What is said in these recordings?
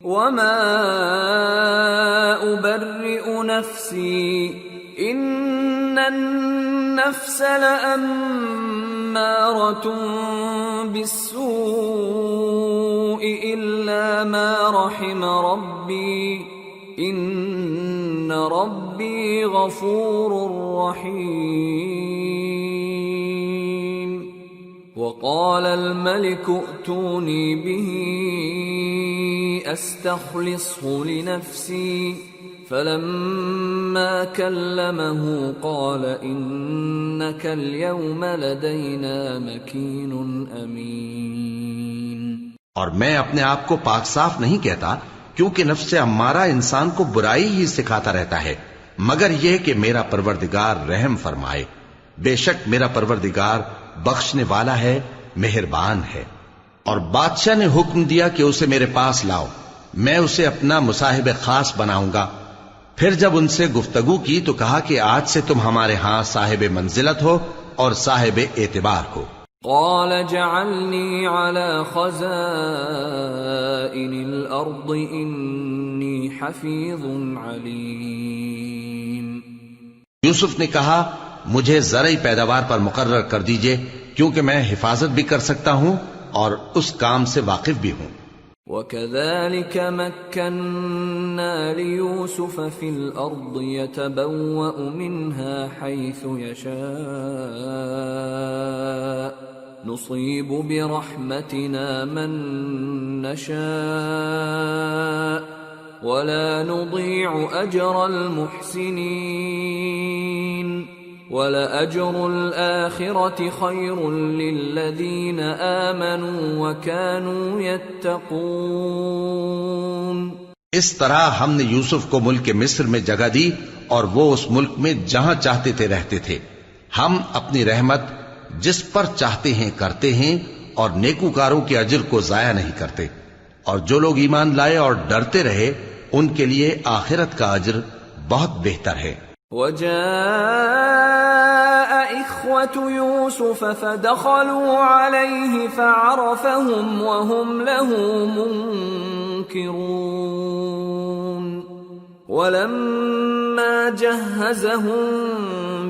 وما أبرئ نفسي إن النفس لأمارة بالسوء إلا ما رحم ربي إن ربي غفور رحيم وقال الملك ائتوني به استخلصه لنفسي فلما كلمه قال إنك اليوم لدينا مكين أمين۔ اور میں اپنے آپ کو پاک صاف نہیں کہتا، کیونکہ نفس امارہ انسان کو برائی ہی سکھاتا رہتا ہے، مگر یہ کہ میرا پروردگار رحم فرمائے۔ بے شک میرا پروردگار بخشنے والا ہے، مہربان ہے۔ اور بادشاہ نے حکم دیا کہ اسے میرے پاس لاؤ، میں اسے اپنا مصاحب خاص بناؤں گا۔ پھر جب ان سے گفتگو کی تو کہا کہ آج سے تم ہمارے ہاں صاحب منزلت ہو اور صاحب اعتبار ہو۔ قال جعلني على خزائن الأرض إني حفيظ عليم۔ یوسف نے کہا مجھے زرعی پیداوار پر مقرر کر دیجئے، کیونکہ میں حفاظت بھی کر سکتا ہوں اور اس کام سے واقف بھی ہوں۔ وَكَذَلِكَ مَكَّنَّا لِيُوسُفَ فِي الْأَرْضِ يَتَبَوَّأُ مِنْهَا حَيْثُ يَشَاءُ نُصِيبُ بِرَحْمَتِنَا مَن نَّشَاءُ وَلَا نُضِيعُ أَجْرَ الْمُحْسِنِينَ وَلَأَجْرُ الْآخِرَةِ خَيْرٌ لِّلَّذِينَ آمَنُوا وَكَانُوا يَتَّقُونَ۔ اس طرح ہم نے یوسف کو ملک مصر میں جگہ دی اور وہ اس ملک میں جہاں چاہتے تھے رہتے تھے۔ ہم اپنی رحمت جس پر چاہتے ہیں کرتے ہیں اور نیکوکاروں کے اجر کو ضائع نہیں کرتے، اور جو لوگ ایمان لائے اور ڈرتے رہے ان کے لیے آخرت کا اجر بہت بہتر ہے۔ وجاء إخوة يوسف فدخلوا عليه فعرفهم وهم له منكرون ولما جهزهم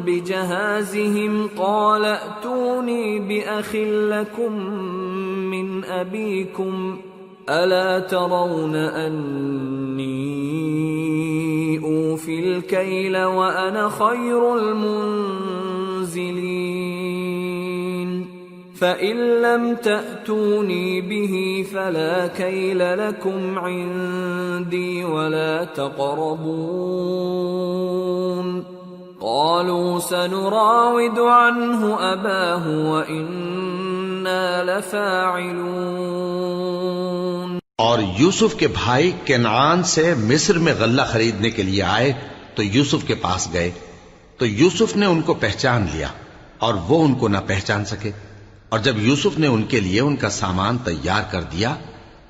بجهازهم قال ائتوني بأخ لكم من أبيكم ألا ترون أني أوفي الكيل وأنا خير المنزلين فإن لم تأتوني به فلا كيل لكم عندي ولا تقربون قالوا سنراود عنه أباه وإنا لفاعلون۔ اور یوسف کے بھائی کنعان سے مصر میں غلہ خریدنے کے لیے آئے تو یوسف کے پاس گئے تو یوسف نے ان کو پہچان لیا اور وہ ان کو نہ پہچان سکے، اور جب یوسف نے ان کے لیے ان کا سامان تیار کر دیا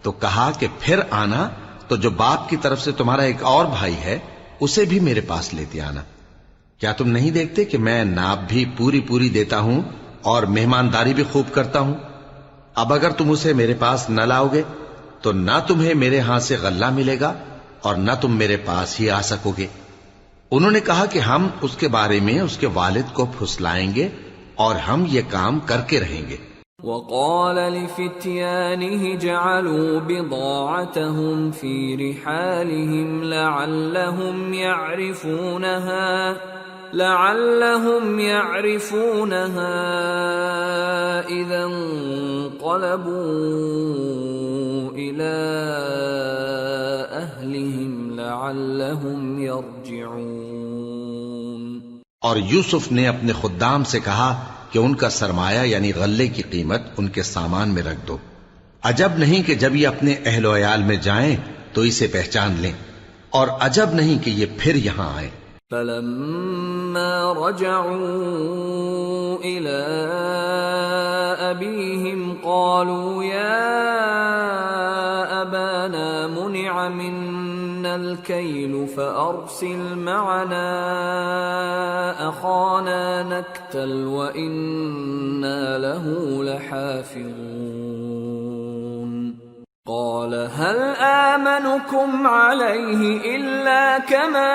تو کہا کہ پھر آنا تو جو باپ کی طرف سے تمہارا ایک اور بھائی ہے اسے بھی میرے پاس لیتے آنا۔ کیا تم نہیں دیکھتے کہ میں ناب بھی پوری پوری دیتا ہوں اور مہمانداری بھی خوب کرتا ہوں؟ اب اگر تم اسے میرے پاس نہ لاؤ گے تو نہ تمہیں میرے ہاں سے غلہ ملے گا اور نہ تم میرے پاس ہی آ سکو گے۔ انہوں نے کہا کہ ہم اس کے بارے میں اس کے والد کو پھسلائیں گے اور ہم یہ کام کر کے رہیں گے۔ وقال لفتيانه جعلوا بضاعتهم في رحالهم لعلهم يعرفونها إذا انقلبوا إلى أهلهم لعلهم يرجعون۔ اور یوسف نے اپنے خدام سے کہا کہ ان کا سرمایہ یعنی غلے کی قیمت ان کے سامان میں رکھ دو، عجب نہیں کہ جب یہ اپنے اہل و عیال میں جائیں تو اسے پہچان لیں، اور عجب نہیں کہ یہ پھر یہاں آئیں۔ فلما رجعوا إلى أبيهم قالوا يا أبانا منع منا الكيل فأرسل معنا أخانا نكتل وإنا له لحافظون۔ قال هل آمنكم عليه إلا كما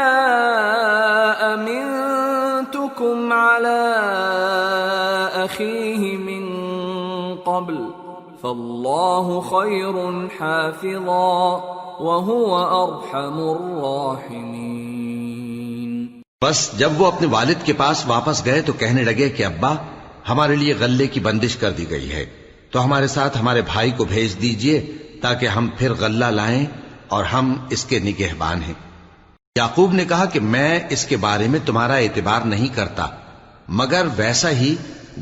أمنتكم على أخيه من قبل فالله خير حافظا وهو أرحم الراحمين۔ بس جب وہ اپنے والد کے پاس واپس گئے تو کہنے لگے کہ ابا، ہمارے لیے غلے کی بندش کر دی گئی ہے، تو ہمارے ساتھ ہمارے بھائی کو بھیج دیجئے تاکہ ہم پھر غلہ لائیں اور ہم اس کے نگہبان ہیں۔ یعقوب نے کہا کہ میں اس کے بارے میں تمہارا اعتبار نہیں کرتا مگر ویسا ہی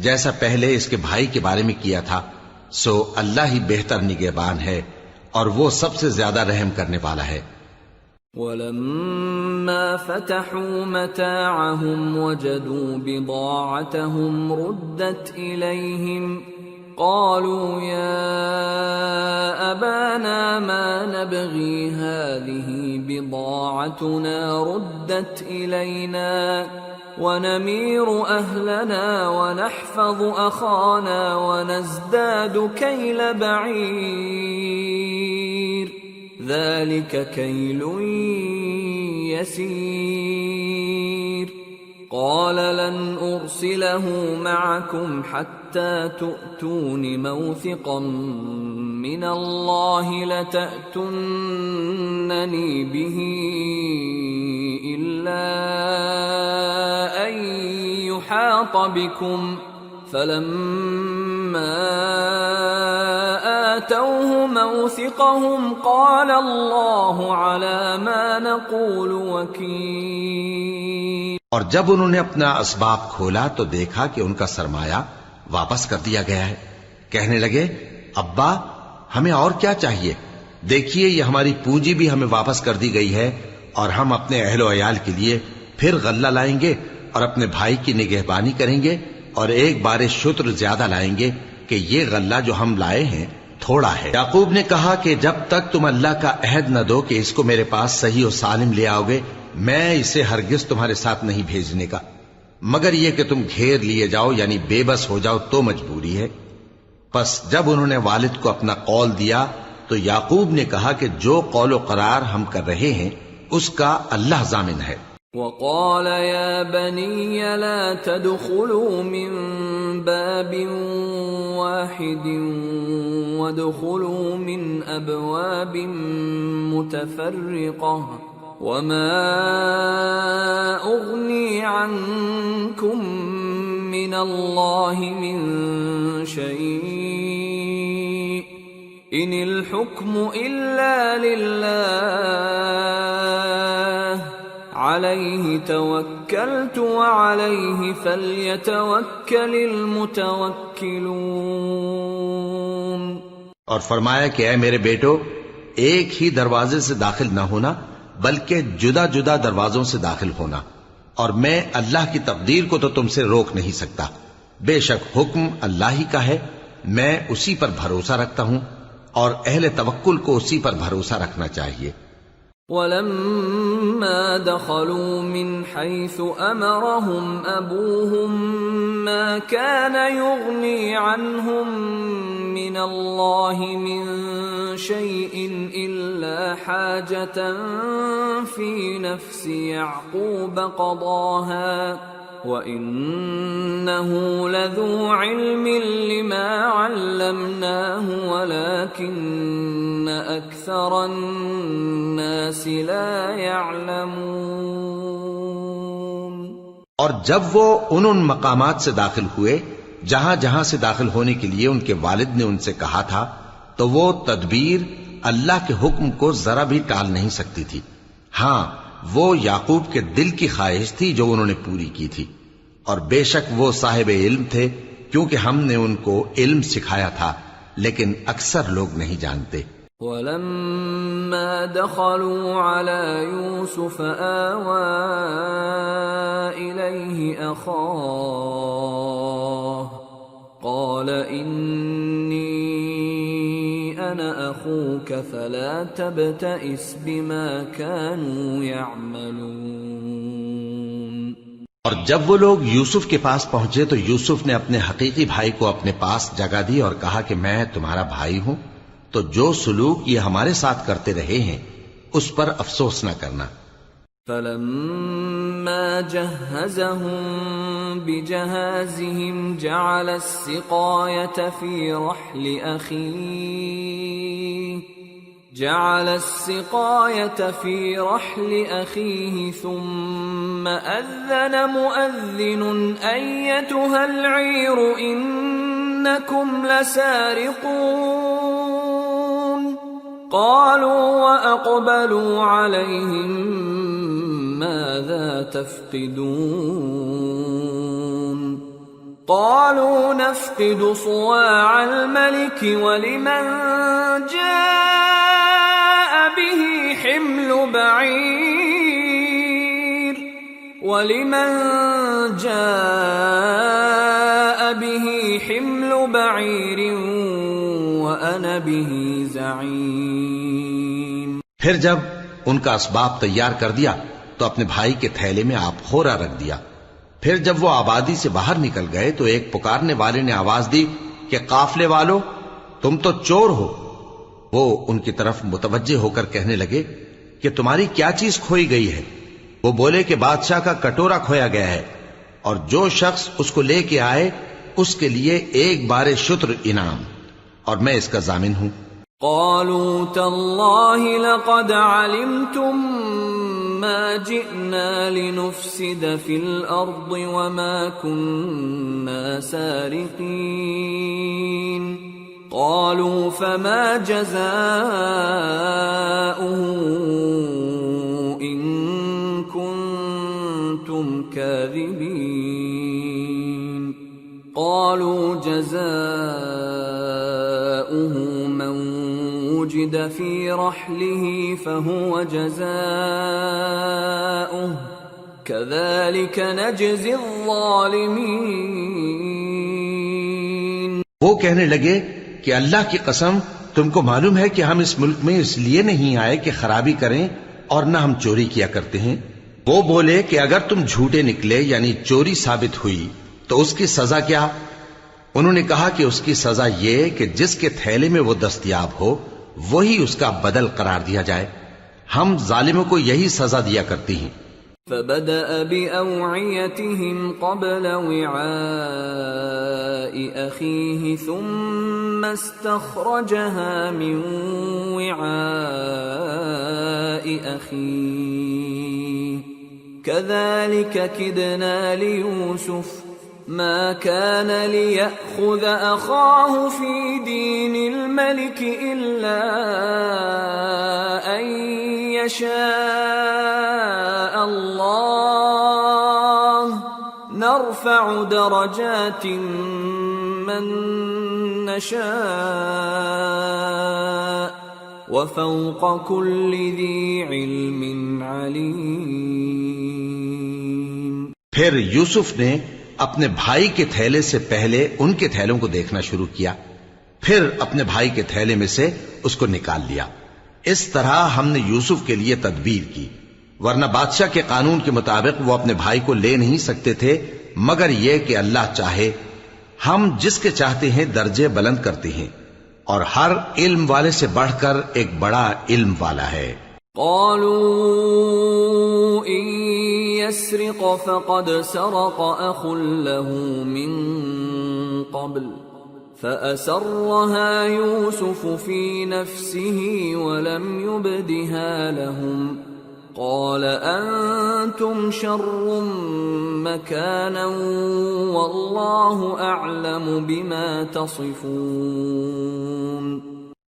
جیسا پہلے اس کے بھائی کے بارے میں کیا تھا، سو اللہ ہی بہتر نگہبان ہے اور وہ سب سے زیادہ رحم کرنے والا ہے۔ وَلَمَّا فَتَحُوا مَتَاعَهُمْ وَجَدُوا بِضَاعَتَهُمْ رُدَّتْ إِلَيْهِمْ قالوا يا أبانا ما نبغي هذه بضاعتنا ردت إلينا ونمير أهلنا ونحفظ أخانا ونزداد كيل بعير ذلك كيل يسير قال لن أرسله معكم حتى تؤتون موثقا من الله لتأتونني به إلا أن يحاط بكم فلما آتوه موثقهم قال الله على ما نقول وكيل۔ اور جب انہوں نے اپنا اسباب کھولا تو دیکھا کہ ان کا سرمایہ واپس کر دیا گیا ہے۔ کہنے لگے ابا ہمیں اور کیا چاہیے، دیکھیے یہ ہماری پونجی بھی ہمیں واپس کر دی گئی ہے اور ہم اپنے اہل و عیال کے لیے پھر غلہ لائیں گے اور اپنے بھائی کی نگہبانی کریں گے اور ایک بار شتر زیادہ لائیں گے کہ یہ غلہ جو ہم لائے ہیں تھوڑا ہے۔ یعقوب نے کہا کہ جب تک تم اللہ کا عہد نہ دو کہ اس کو میرے پاس صحیح و سالم لے آؤ گے میں اسے ہرگز تمہارے ساتھ نہیں بھیجنے کا، مگر یہ کہ تم گھیر لیے جاؤ یعنی بے بس ہو جاؤ تو مجبوری ہے۔ پس جب انہوں نے والد کو اپنا قول دیا تو یعقوب نے کہا کہ جو قول و قرار ہم کر رہے ہیں اس کا اللہ ضامن ہے۔ وقال يا بني لا تدخلوا من باب واحد وادخلوا من أبواب متفرقة وما أغني عنكم من الله من شيء إن الحكم إلا لله عليه توكلت وعليه فليتوكل المتوكلون۔ اور فرمایا کہ اے میرے بیٹو ایک ہی دروازے سے داخل نہ ہونا بلکہ جدا جدا دروازوں سے داخل ہونا، اور میں اللہ کی تقدیر کو تو تم سے روک نہیں سکتا، بے شک حکم اللہ ہی کا ہے، میں اسی پر بھروسہ رکھتا ہوں اور اہل توکل کو اسی پر بھروسہ رکھنا چاہیے۔ وَلَمَّا دَخَلُوا مِنْ حَيْثُ أَمَرَهُمْ أَبُوهُمْ مَا كَانَ يُغْنِي عَنْهُمْ مِنَ اللَّهِ مِنْ شَيْءٍ إِلَّا حَاجَةً فِي نَفْسِ يَعْقُوبَ قَضَاهَا وَإِنَّهُ لَذُو عِلْمٍ لِمَا عَلَّمْنَاهُ وَلَكِنَّ أَكْثَرَ النَّاسِ لَا يَعْلَمُونَ۔ اور جب وہ ان مقامات سے داخل ہوئے جہاں جہاں سے داخل ہونے کے لیے ان کے والد نے ان سے کہا تھا تو وہ تدبیر اللہ کے حکم کو ذرا بھی ٹال نہیں سکتی تھی، ہاں وہ یعقوب کے دل کی خواہش تھی جو انہوں نے پوری کی تھی، اور بے شک وہ صاحب علم تھے کیونکہ ہم نے ان کو علم سکھایا تھا، لیکن اکثر لوگ نہیں جانتے۔ وَلَمَّا دَخَلُوا عَلَى يُوسُفَ آوَى إِلَيْهِ أَخَاهُ قَالَ إِنِّي أَنَا أَخُوكَ فَلَا تَبْتَئِسْ بِمَا كَانُوا يَعْمَلُونَ۔ اور جب وہ لوگ یوسف کے پاس پہنچے تو یوسف نے اپنے حقیقی بھائی کو اپنے پاس جگہ دی اور کہا کہ میں تمہارا بھائی ہوں، تو جو سلوک یہ ہمارے ساتھ کرتے رہے ہیں اس پر افسوس نہ کرنا۔ فلما جهزهم بجهازهم جعل السقاية في رحل أخيه ثم أذن مؤذن أيتها العير إنكم لسارقون قالوا وأقبلوا عليهم ماذا تفقدون قالوا نفقد صواع الملك ولمن جاء به حمل بعير وأنا به زعيم۔ پھر جب ان کا اسباب تیار کر دیا تو اپنے بھائی کے تھیلے میں آپ خورا رکھ دیا۔ پھر جب وہ آبادی سے باہر نکل گئے تو ایک پکارنے والے نے آواز دی کہ قافلے والو تم تو چور ہو۔ وہ ان کی طرف متوجہ ہو کر کہنے لگے کہ تمہاری کیا چیز کھوئی گئی ہے؟ وہ بولے کہ بادشاہ کا کٹورا کھویا گیا ہے، اور جو شخص اس کو لے کے آئے اس کے لیے ایک بار شتر انعام، اور میں اس کا ضامن ہوں۔ قالوا تالله لقد علمتم ما جئنا لنفسد في الأرض وما كنا سارقين قالوا فما جزاؤه إن كنتم كاذبين قالوا جزاؤه من وجد في رحله فهو جزاؤه كذلك نجزي الظالمين۔ وہ کہنے لگے کہ اللہ کی قسم تم کو معلوم ہے کہ ہم اس ملک میں اس لیے نہیں آئے کہ خرابی کریں اور نہ ہم چوری کیا کرتے ہیں۔ وہ بولے کہ اگر تم جھوٹے نکلے یعنی چوری ثابت ہوئی تو اس کی سزا کیا؟ انہوں نے کہا کہ اس کی سزا یہ کہ جس کے تھیلے میں وہ دستیاب ہو وہی اس کا بدل قرار دیا جائے، ہم ظالموں کو یہی سزا دیا کرتی ہیں۔ فبدأ بأوعيتهم قبل وعاء أخيه ثم استخرجها من وعاء أخيه كذلك كدنا ليوسف ما كان ليأخذ أخاه في دين الملك إلا أن يشاء الله نرفع درجات من نشاء وفوق كل ذي علم عليم۔ پھر یوسف نے اپنے بھائی کے تھیلے سے پہلے ان کے تھیلوں کو دیکھنا شروع کیا، پھر اپنے بھائی کے تھیلے میں سے اس کو نکال لیا۔ اس طرح ہم نے یوسف کے لیے تدبیر کی، ورنہ بادشاہ کے قانون کے مطابق وہ اپنے بھائی کو لے نہیں سکتے تھے مگر یہ کہ اللہ چاہے۔ ہم جس کے چاہتے ہیں درجے بلند کرتے ہیں، اور ہر علم والے سے بڑھ کر ایک بڑا علم والا ہے۔ قالوا إن يسرق فقد سرق أخ له من قبل فأسرها يوسف في نفسه ولم يبدها لهم قال أنتم شر مكانا والله أعلم بما تصفون۔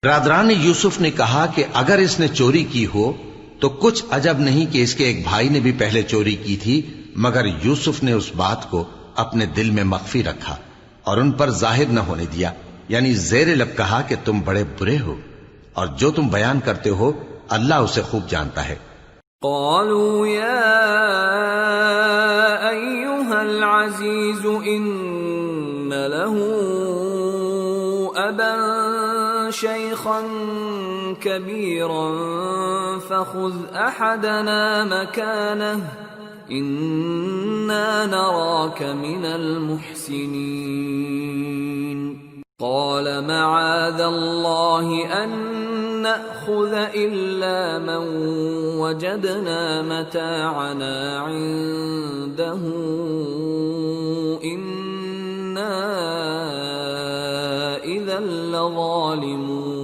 برادران یوسف نے کہا کہ اگر اس نے چوری کی ہو تو کچھ عجب نہیں کہ اس کے ایک بھائی نے بھی پہلے چوری کی تھی، مگر یوسف نے اس بات کو اپنے دل میں مخفی رکھا اور ان پر ظاہر نہ ہونے دیا، یعنی زیر لب کہا کہ تم بڑے برے ہو اور جو تم بیان کرتے ہو اللہ اسے خوب جانتا ہے۔ قالوا يا أيها العزيز إن له أبا شيخا كبيرا فخذ أحدنا مكانه إنا نراك من المحسنين۔ قال معاذ الله أن نأخذ إلا من وجدنا متاعنا عنده إنا إذا لظالمون.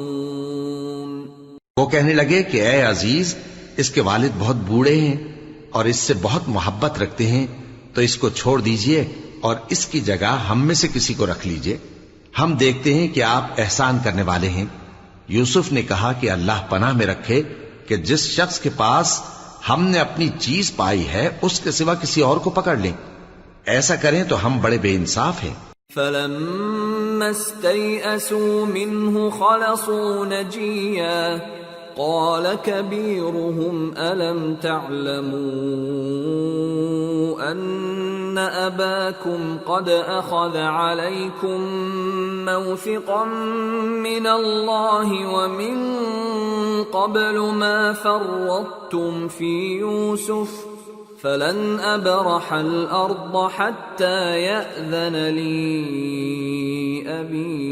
وہ کہنے لگے کہ اے عزیز، اس کے والد بہت بوڑھے ہیں اور اس سے بہت محبت رکھتے ہیں، تو اس کو چھوڑ دیجئے اور اس کی جگہ ہم میں سے کسی کو رکھ لیجئے، ہم دیکھتے ہیں کہ آپ احسان کرنے والے ہیں. یوسف نے کہا کہ اللہ پناہ میں رکھے کہ جس شخص کے پاس ہم نے اپنی چیز پائی ہے اس کے سوا کسی اور کو پکڑ لیں. ایسا کریں تو ہم بڑے بے انصاف ہیں. فَلَمَّا اسْتَيْأَسُوا مِنْهُ خَلَصُوا نَجِيًّا قَالَ كَبِيرُهُمْ أَلَمْ تَعْلَمُوا أَنَّ أَبَاكُمْ قَدْ أَخَذَ عَلَيْكُمْ مَوْثِقًا مِّنَ اللَّهِ وَمِن قَبْلُ مَا فَرَّطتُمْ فِي يُوسُفَ فَلَنْ أَبْرَحَ الْأَرْضَ حَتَّى يَأْذَنَ لِي أَبِي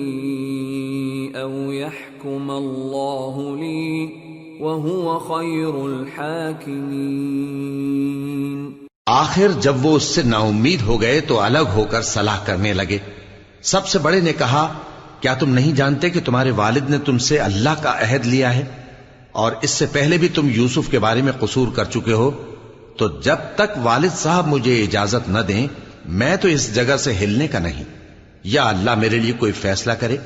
أَوْ يَحْكُمَ اللَّهُ لِي وَهُوَ خَيْرُ الْحَاكِمِينَ. آخر جب وہ اس سے نا امید ہو گئے تو الگ ہو کر صلاح کرنے لگے. سب سے بڑے نے کہا، کیا تم نہیں جانتے کہ تمہارے والد نے تم سے اللہ کا عہد لیا ہے اور اس سے پہلے بھی تم یوسف کے بارے میں قصور کر چکے ہو؟ تو جب تک والد صاحب مجھے اجازت نہ دیں میں تو اس جگہ سے ہلنے کا نہیں، یا اللہ میرے لیے کوئی فیصلہ کرے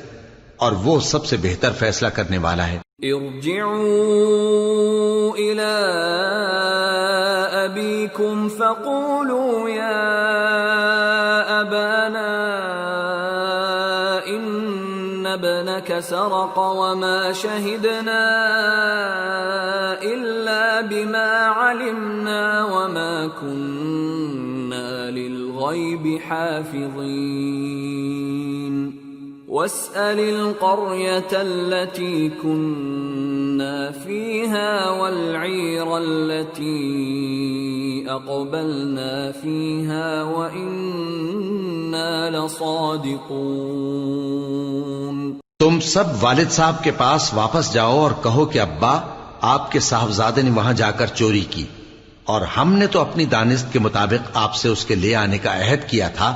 اور وہ سب سے بہتر فیصلہ کرنے والا ہے. ارجعوا إلى أبيكم فقولوا يا أبانا إن ابنك سرق وما شهدنا إلا بما علمنا وما كنا للغيب حافظين واسأل القرية التي كنا فيها والعير التي أقبلنا فيها وإنا لصادقون. تم سب والد صاحب کے پاس واپس جاؤ اور کہو کہ ابا، آپ کے صاحبزادے نے وہاں جا کر چوری کی اور ہم نے تو اپنی دانست کے مطابق آپ سے اس کے لے آنے کا عہد کیا تھا،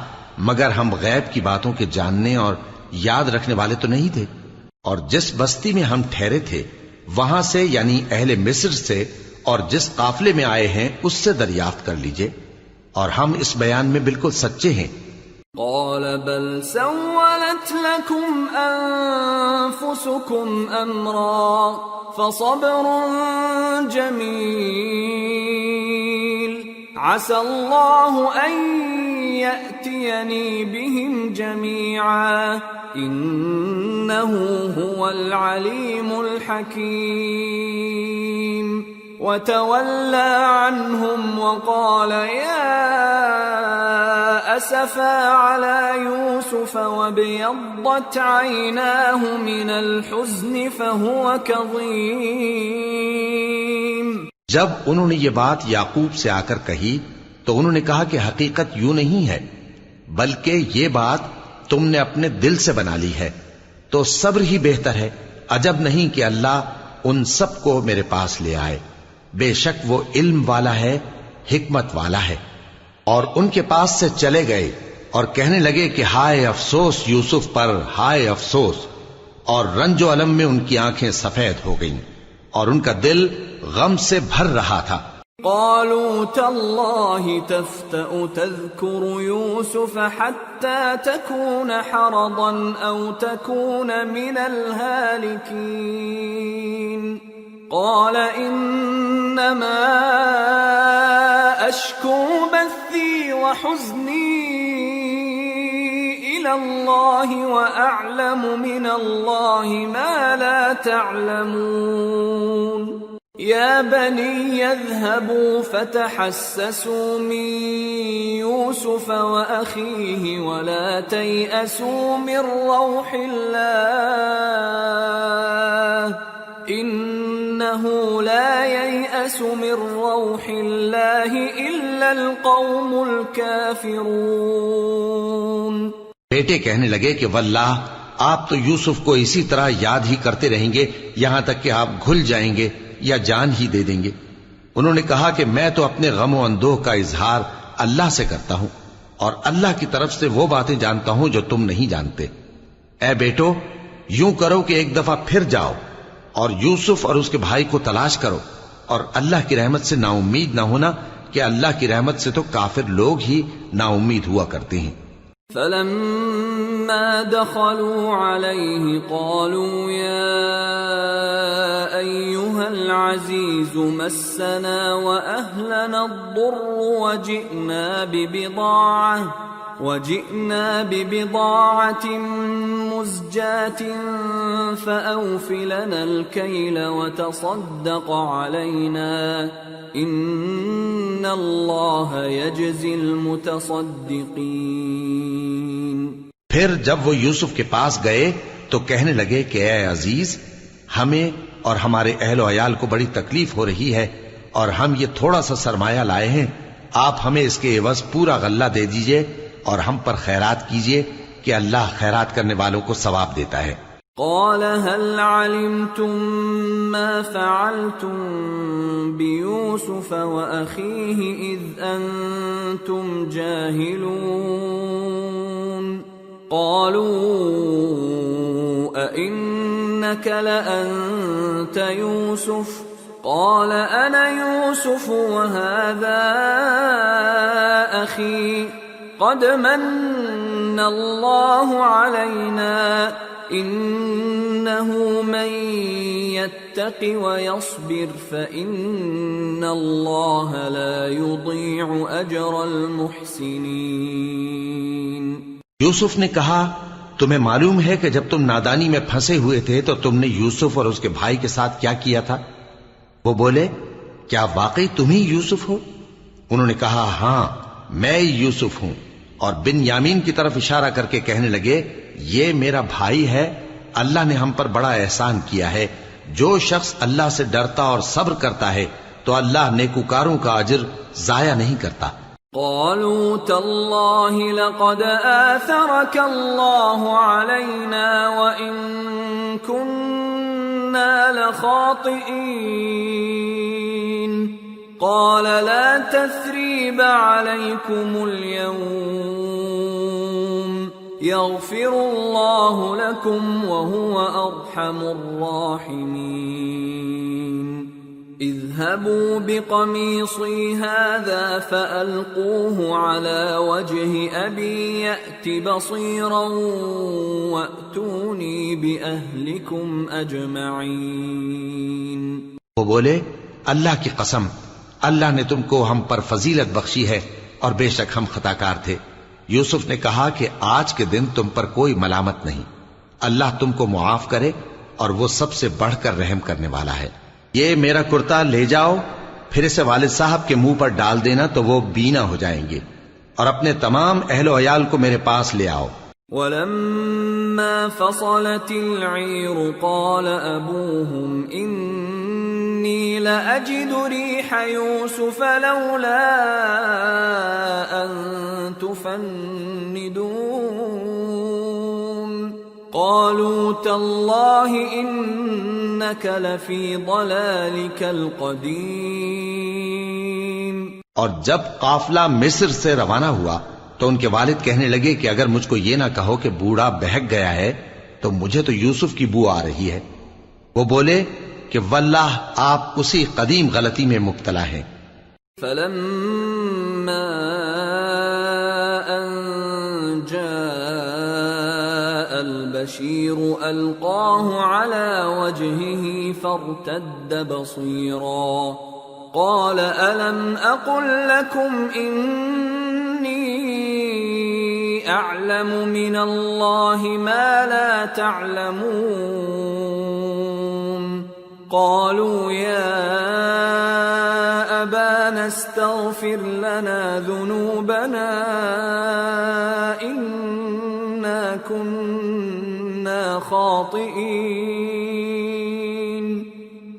مگر ہم غیب کی باتوں کے جاننے اور یاد رکھنے والے تو نہیں تھے. اور جس بستی میں ہم ٹھہرے تھے وہاں سے یعنی اہل مصر سے اور جس قافلے میں آئے ہیں اس سے دریافت کر لیجئے، اور ہم اس بیان میں بالکل سچے ہیں. قال بل سولت لكم أنفسكم أمرا فصبر جميل عسى الله أن يأتيني بهم جميعا إنه هو العليم الحكيم. وتولى عنهم وقال يا أسفا على يوسف وابيضت عيناه من الحزن فهو كظيم. جب انہوں نے یہ بات یعقوب سے آ کر کہی تو انہوں نے کہا کہ حقیقت یوں نہیں ہے، بلکہ یہ بات تم نے اپنے دل سے بنا لی ہے، تو صبر ہی بہتر ہے. عجب نہیں کہ اللہ ان سب کو میرے پاس لے آئے، بے شک وہ علم والا ہے، حکمت والا ہے. اور ان کے پاس سے چلے گئے اور کہنے لگے کہ ہائے افسوس یوسف پر، ہائے افسوس. اور رنج و الم میں ان کی آنکھیں سفید ہو گئیں اور ان کا دل غم سے بھر رہا تھا. قالوا تالله تفتأ تذكر يوسف حتى تكون حرضا أو تكون من الهالكين. قال إنما أشكو بثي وحزني إلى الله وأعلم من الله ما لا تعلمون. يا بني اذهبوا فتحسسوا من يوسف وأخيه ولا تيأسوا من روح الله إنه لا ييأس من روح الله إلا القوم الكافرون. بیٹے کہنے لگے کہ واللہ آپ تو یوسف کو اسی طرح یاد ہی کرتے رہیں گے یہاں تک کہ آپ گھل جائیں گے یا جان ہی دے دیں گے۔ انہوں نے کہا کہ میں تو اپنے غم و اندوہ کا اظہار اللہ سے کرتا ہوں اور اللہ کی طرف سے وہ باتیں جانتا ہوں جو تم نہیں جانتے۔ اے بیٹو، یوں کرو کہ ایک دفعہ پھر جاؤ اور یوسف اور اس کے بھائی کو تلاش کرو، اور اللہ کی رحمت سے نا امید نہ ہونا کہ اللہ کی رحمت سے تو کافر لوگ ہی نا امید ہوا کرتے ہیں۔ فلما دخلوا عليه قالوا يا أيها العزيز مسنا وأهلنا الضر وجئنا ببضاعة مزجاة فأوف لنا الكيل وتصدق علينا إن الله يجزي المتصدقين۔ پھر جب وہ یوسف کے پاس گئے تو کہنے لگے کہ اے عزیز، ہمیں اور ہمارے اہل و عیال کو بڑی تکلیف ہو رہی ہے اور ہم یہ تھوڑا سا سرمایہ لائے ہیں، آپ ہمیں اس کے عوض پورا غلہ دے دیجئے اور ہم پر خیرات کیجئے کہ اللہ خیرات کرنے والوں کو ثواب دیتا ہے۔ قال هل علمتم ما فعلتم بيوسف وأخيه إذ أنتم جاهلون؟ قالوا أئنك لأنت يوسف؟ قال أنا يوسف وهذا أخي قد من الله علينا إنه من يتق ويصبر فإن الله لا يضيع أجر المحسنين۔ یوسف نے کہا تمہیں معلوم ہے کہ جب تم نادانی میں پھنسے ہوئے تھے تو تم نے یوسف اور اس کے بھائی کے ساتھ کیا کیا تھا؟ وہ بولے کیا واقعی تم ہی یوسف ہو؟ انہوں نے کہا ہاں میں یوسف ہوں، اور بن یامین کی طرف اشارہ کر کے کہنے لگے یہ میرا بھائی ہے، اللہ نے ہم پر بڑا احسان کیا ہے، جو شخص اللہ سے ڈرتا اور صبر کرتا ہے تو اللہ نیکوکاروں کا اجر ضائع نہیں کرتا۔ قالوا تالله لقد آثرك الله علينا وإن كنا لخاطئين قال لا تثريب عليكم اليوم يغفر الله لكم وهو أرحم الراحمين اذهبوا بقميصي هذا فألقوه على وجه أبي يأت بصيرا وأتوني بأهلكم أجمعين۔ وہ بولے اللہ کی قسم، اللہ نے تم کو ہم پر فضیلت بخشی ہے اور بے شک ہم خطا کار تھے۔ یوسف نے کہا کہ آج کے دن تم پر کوئی ملامت نہیں، اللہ تم کو معاف کرے اور وہ سب سے بڑھ کر رحم کرنے والا ہے۔ یہ میرا کرتا لے جاؤ، پھر اسے والد صاحب کے منہ پر ڈال دینا تو وہ بینا ہو جائیں گے، اور اپنے تمام اہل و عیال کو میرے پاس لے آؤ۔ وَلَمَّا فَصَلَتِ الْعِيرُ قَالَ أَبُوهُمْ إِنِّي لَأَجِدُ رِيحَ يُوسُفَ لَوْلَا أَن تُفَنِّدُونَ قَالُوا تَاللَّهِ إِنَّكَ لَفِي ضَلَالِكَ الْقَدِيمِ۔ اور جب قافلہ مصر سے روانہ ہوا تو ان کے والد کہنے لگے کہ اگر مجھ کو یہ نہ کہو کہ بوڑھا بہک گیا ہے تو مجھے تو یوسف کی بو آ رہی ہے۔ وہ بولے کہ واللہ آپ اسی قدیم غلطی میں مبتلا ہیں۔ فَلَمَّا أَن جَاءَ الْبَشِيرُ أَلْقَاهُ عَلَى وَجْهِهِ فَارْتَدَّ بَصِيرًا قَالَ أَلَمْ أَقُلْ لَكُمْ إِنِّي أَعْلَمُ مِنَ اللَّهِ مَا لَا تَعْلَمُونَ قَالُوا يَا أَبَانَا اسْتَغْفِرْ لَنَا ذُنُوبَنَا إِنَّا كُنَّا خَاطِئِينَ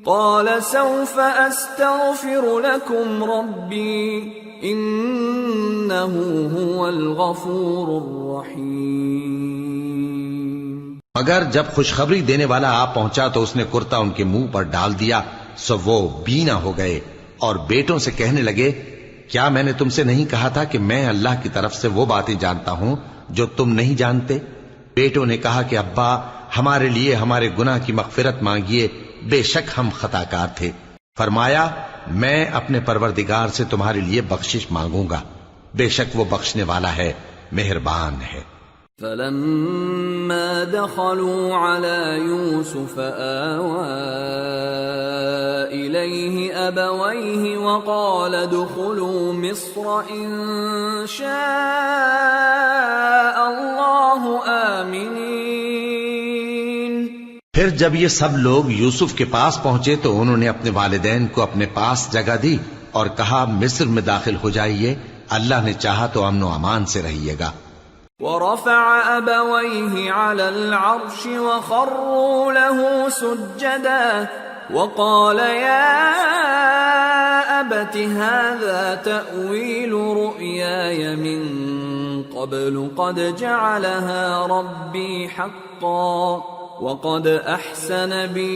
قَالَ سَوْفَ أَسْتَغْفِرُ لَكُمْ رَبِّي إِنَّهُ هُوَ الْغَفُورُ الرَّحِيمُ۔ مگر جب خوشخبری دینے والا آ پہنچا تو اس نے کرتا ان کے منہ پر ڈال دیا، سو وہ بینا ہو گئے اور بیٹوں سے کہنے لگے، کیا میں نے تم سے نہیں کہا تھا کہ میں اللہ کی طرف سے وہ باتیں جانتا ہوں جو تم نہیں جانتے؟ بیٹوں نے کہا کہ ابا، ہمارے لیے ہمارے گناہ کی مغفرت مانگیے، بے شک ہم خطاکار تھے۔ فرمایا، میں اپنے پروردگار سے تمہارے لیے بخشش مانگوں گا، بے شک وہ بخشنے والا ہے، مہربان ہے۔ فلما دخلوا على يوسف آوى إليه أبويه وقال ادخلوا مصر إن شاء الله آمنين۔ پھر جب یہ سب لوگ یوسف کے پاس پہنچے تو انہوں نے اپنے والدین کو اپنے پاس جگہ دی اور کہا، مصر میں داخل ہو جائیے، اللہ نے چاہا تو امن و امان سے رہیے گا۔ ورفع أبويه على العرش وخروا له سجدا وقال يا أبت هذا تأويل رؤياي من قبل قد جعلها ربي حقا وقد أحسن بي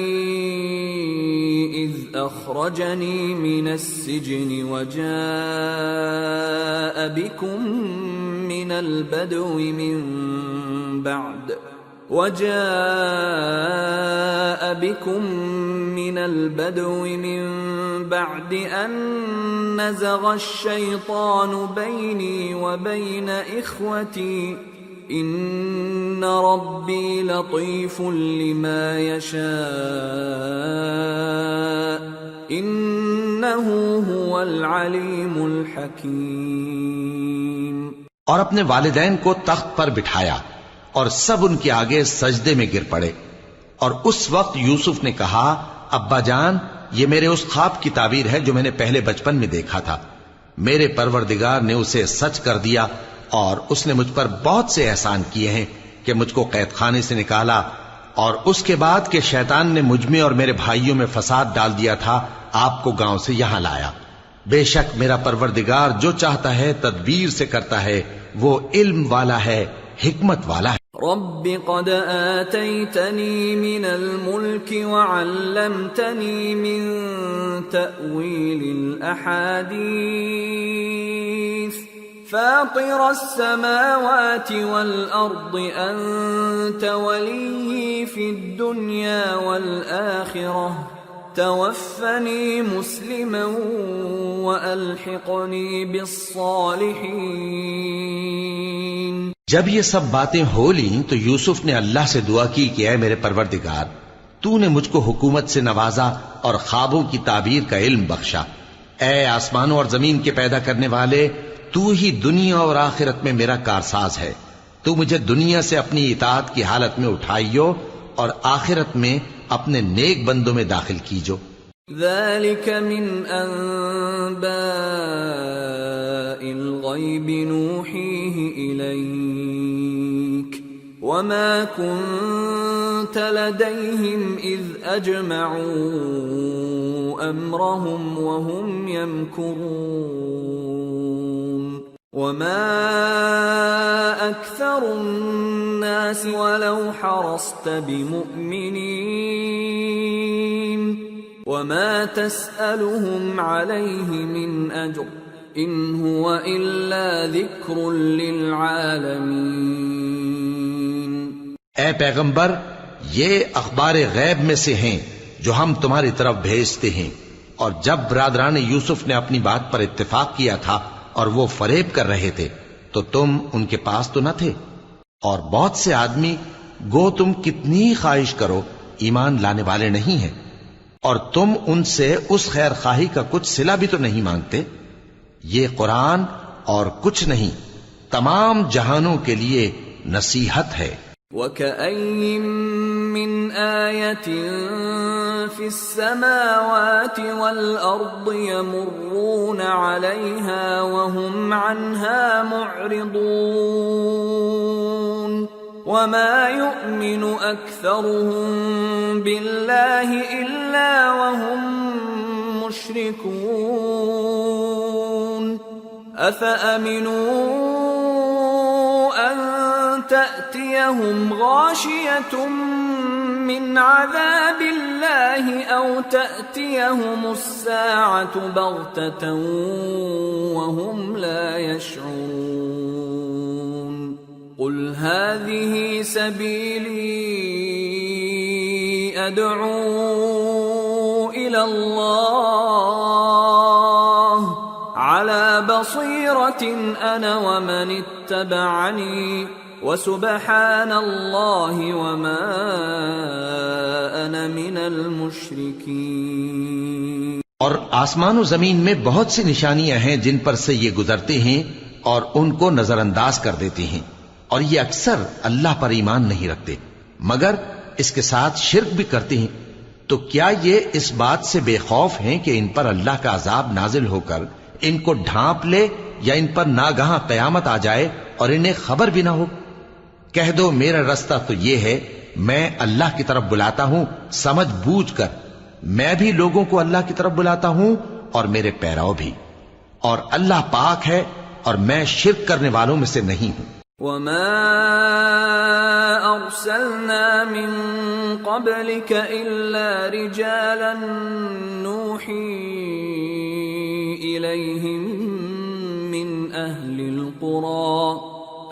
إذ أخرجني من السجن وجاء بكم من البدو من بعد أن نزغ الشيطان بيني وبين إخوتي إن ربي لطيف لما يشاء إنه هو العليم الحكيم۔ اور اپنے والدین کو تخت پر بٹھایا اور سب ان کے آگے سجدے میں گر پڑے، اور اس وقت یوسف نے کہا، ابا جان، یہ میرے اس خواب کی تعبیر ہے جو میں نے پہلے بچپن میں دیکھا تھا۔ میرے پروردگار نے اسے سچ کر دیا اور اس نے مجھ پر بہت سے احسان کیے ہیں کہ مجھ کو قید خانے سے نکالا، اور اس کے بعد کہ شیطان نے مجھ میں اور میرے بھائیوں میں فساد ڈال دیا تھا، آپ کو گاؤں سے یہاں لایا۔ بے شک میرا پروردگار جو چاہتا ہے تدبیر سے کرتا ہے، وہ علم والا ہے، حکمت والا ہے۔ رب قد آتيتني من الملك وعلمتني من تأويل الأحاديث فاطر السماوات والأرض أنت ولي في الدنيا والآخرة توفني مسلما وألحقني بالصالحين۔ جب یہ سب باتیں ہو لیں تو یوسف نے اللہ سے دعا کی کہ اے میرے پروردگار، تو نے مجھ کو حکومت سے نوازا اور خوابوں کی تعبیر کا علم بخشا۔ اے آسمانوں اور زمین کے پیدا کرنے والے، تو ہی دنیا اور آخرت میں میرا کارساز ہے۔ تو مجھے دنیا سے اپنی اطاعت کی حالت میں اٹھائیو اور آخرت میں اپنے نیک بندوں میں داخل کیجو۔ ذلك من أنباء الغيب نوحيه إليك وما كنت لديهم إذ أجمعوا أمرهم وهم يمكرون وما أكثر الناس ولو حرصت بمؤمنين وما تسألهم عليه من أجر إن هو إلا ذكر للعالمين۔ اے پیغمبر، یہ اخبار غیب میں سے ہیں جو ہم تمہاری طرف بھیجتے ہیں، اور جب برادران یوسف نے اپنی بات پر اتفاق کیا تھا اور وہ فریب کر رہے تھے تو تم ان کے پاس تو نہ تھے، اور بہت سے آدمی گو تم کتنی خواہش کرو ایمان لانے والے نہیں ہیں، اور تم ان سے اس خیر خواہی کا کچھ صلہ بھی تو نہیں مانگتے۔ یہ قرآن اور کچھ نہیں تمام جہانوں کے لیے نصیحت ہے۔ وَكَأَيِّن مِّنْ آيَةٍ فِي السَّمَاوَاتِ وَالْأَرْضِ يَمُرُّونَ عَلَيْهَا وَهُمْ عَنْهَا مُعْرِضُونَ وَمَا يُؤْمِنُ أَكْثَرُهُم بِاللَّهِ إِلَّا وَهُم مُّشْرِكُونَ أَفَأَمِنُوا أَن تأتيهم غاشية من عذاب الله أو تأتيهم الساعة بغتة وهم لا يشعرون قل هذه سبيلي أدعو إلى الله على بصيرة أنا ومن اتبعني وسبحان الله وما أنا من المشركين۔ اور آسمان و زمین میں بہت سی نشانیاں ہیں جن پر سے یہ گزرتے ہیں اور ان کو نظر انداز کر دیتے ہیں، اور یہ اکثر اللہ پر ایمان نہیں رکھتے مگر اس کے ساتھ شرک بھی کرتے ہیں۔ تو کیا یہ اس بات سے بے خوف ہیں کہ ان پر اللہ کا عذاب نازل ہو کر ان کو ڈھانپ لے یا ان پر ناگہاں قیامت آ جائے اور انہیں خبر بھی نہ ہو؟ کہہ دو میرا رستہ تو یہ ہے، میں اللہ کی طرف بلاتا ہوں سمجھ بوجھ کر، میں بھی لوگوں کو اللہ کی طرف بلاتا ہوں اور میرے پیراؤ بھی، اور اللہ پاک ہے اور میں شرک کرنے والوں میں سے نہیں ہوں۔ وما أرسلنا من قبلك إلا رجالا نوحي إليهم من أهل القرى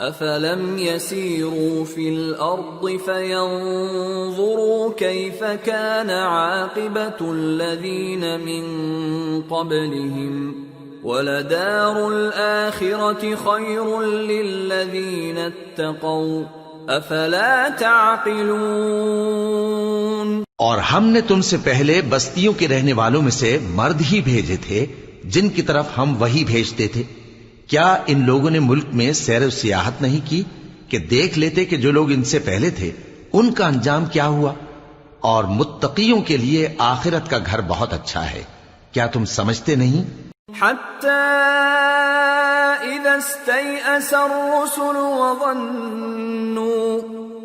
أفلم يسيروا في الأرض فينظروا كيف كان عاقبة الذين من قبلهم وَلَدَارُ الْآخِرَةِ خَيْرٌ لِّلَّذِينَ اتَّقَوْا أَفَلَا تَعْقِلُونَ۔ اور ہم نے تم سے پہلے بستیوں کے رہنے والوں میں سے مرد ہی بھیجے تھے جن کی طرف ہم وحی بھیجتے تھے۔ کیا ان لوگوں نے ملک میں سیر و سیاحت نہیں کی کہ دیکھ لیتے کہ جو لوگ ان سے پہلے تھے ان کا انجام کیا ہوا؟ اور متقیوں کے لیے آخرت کا گھر بہت اچھا ہے، کیا تم سمجھتے نہیں؟ حتى إذا استيأس الرسل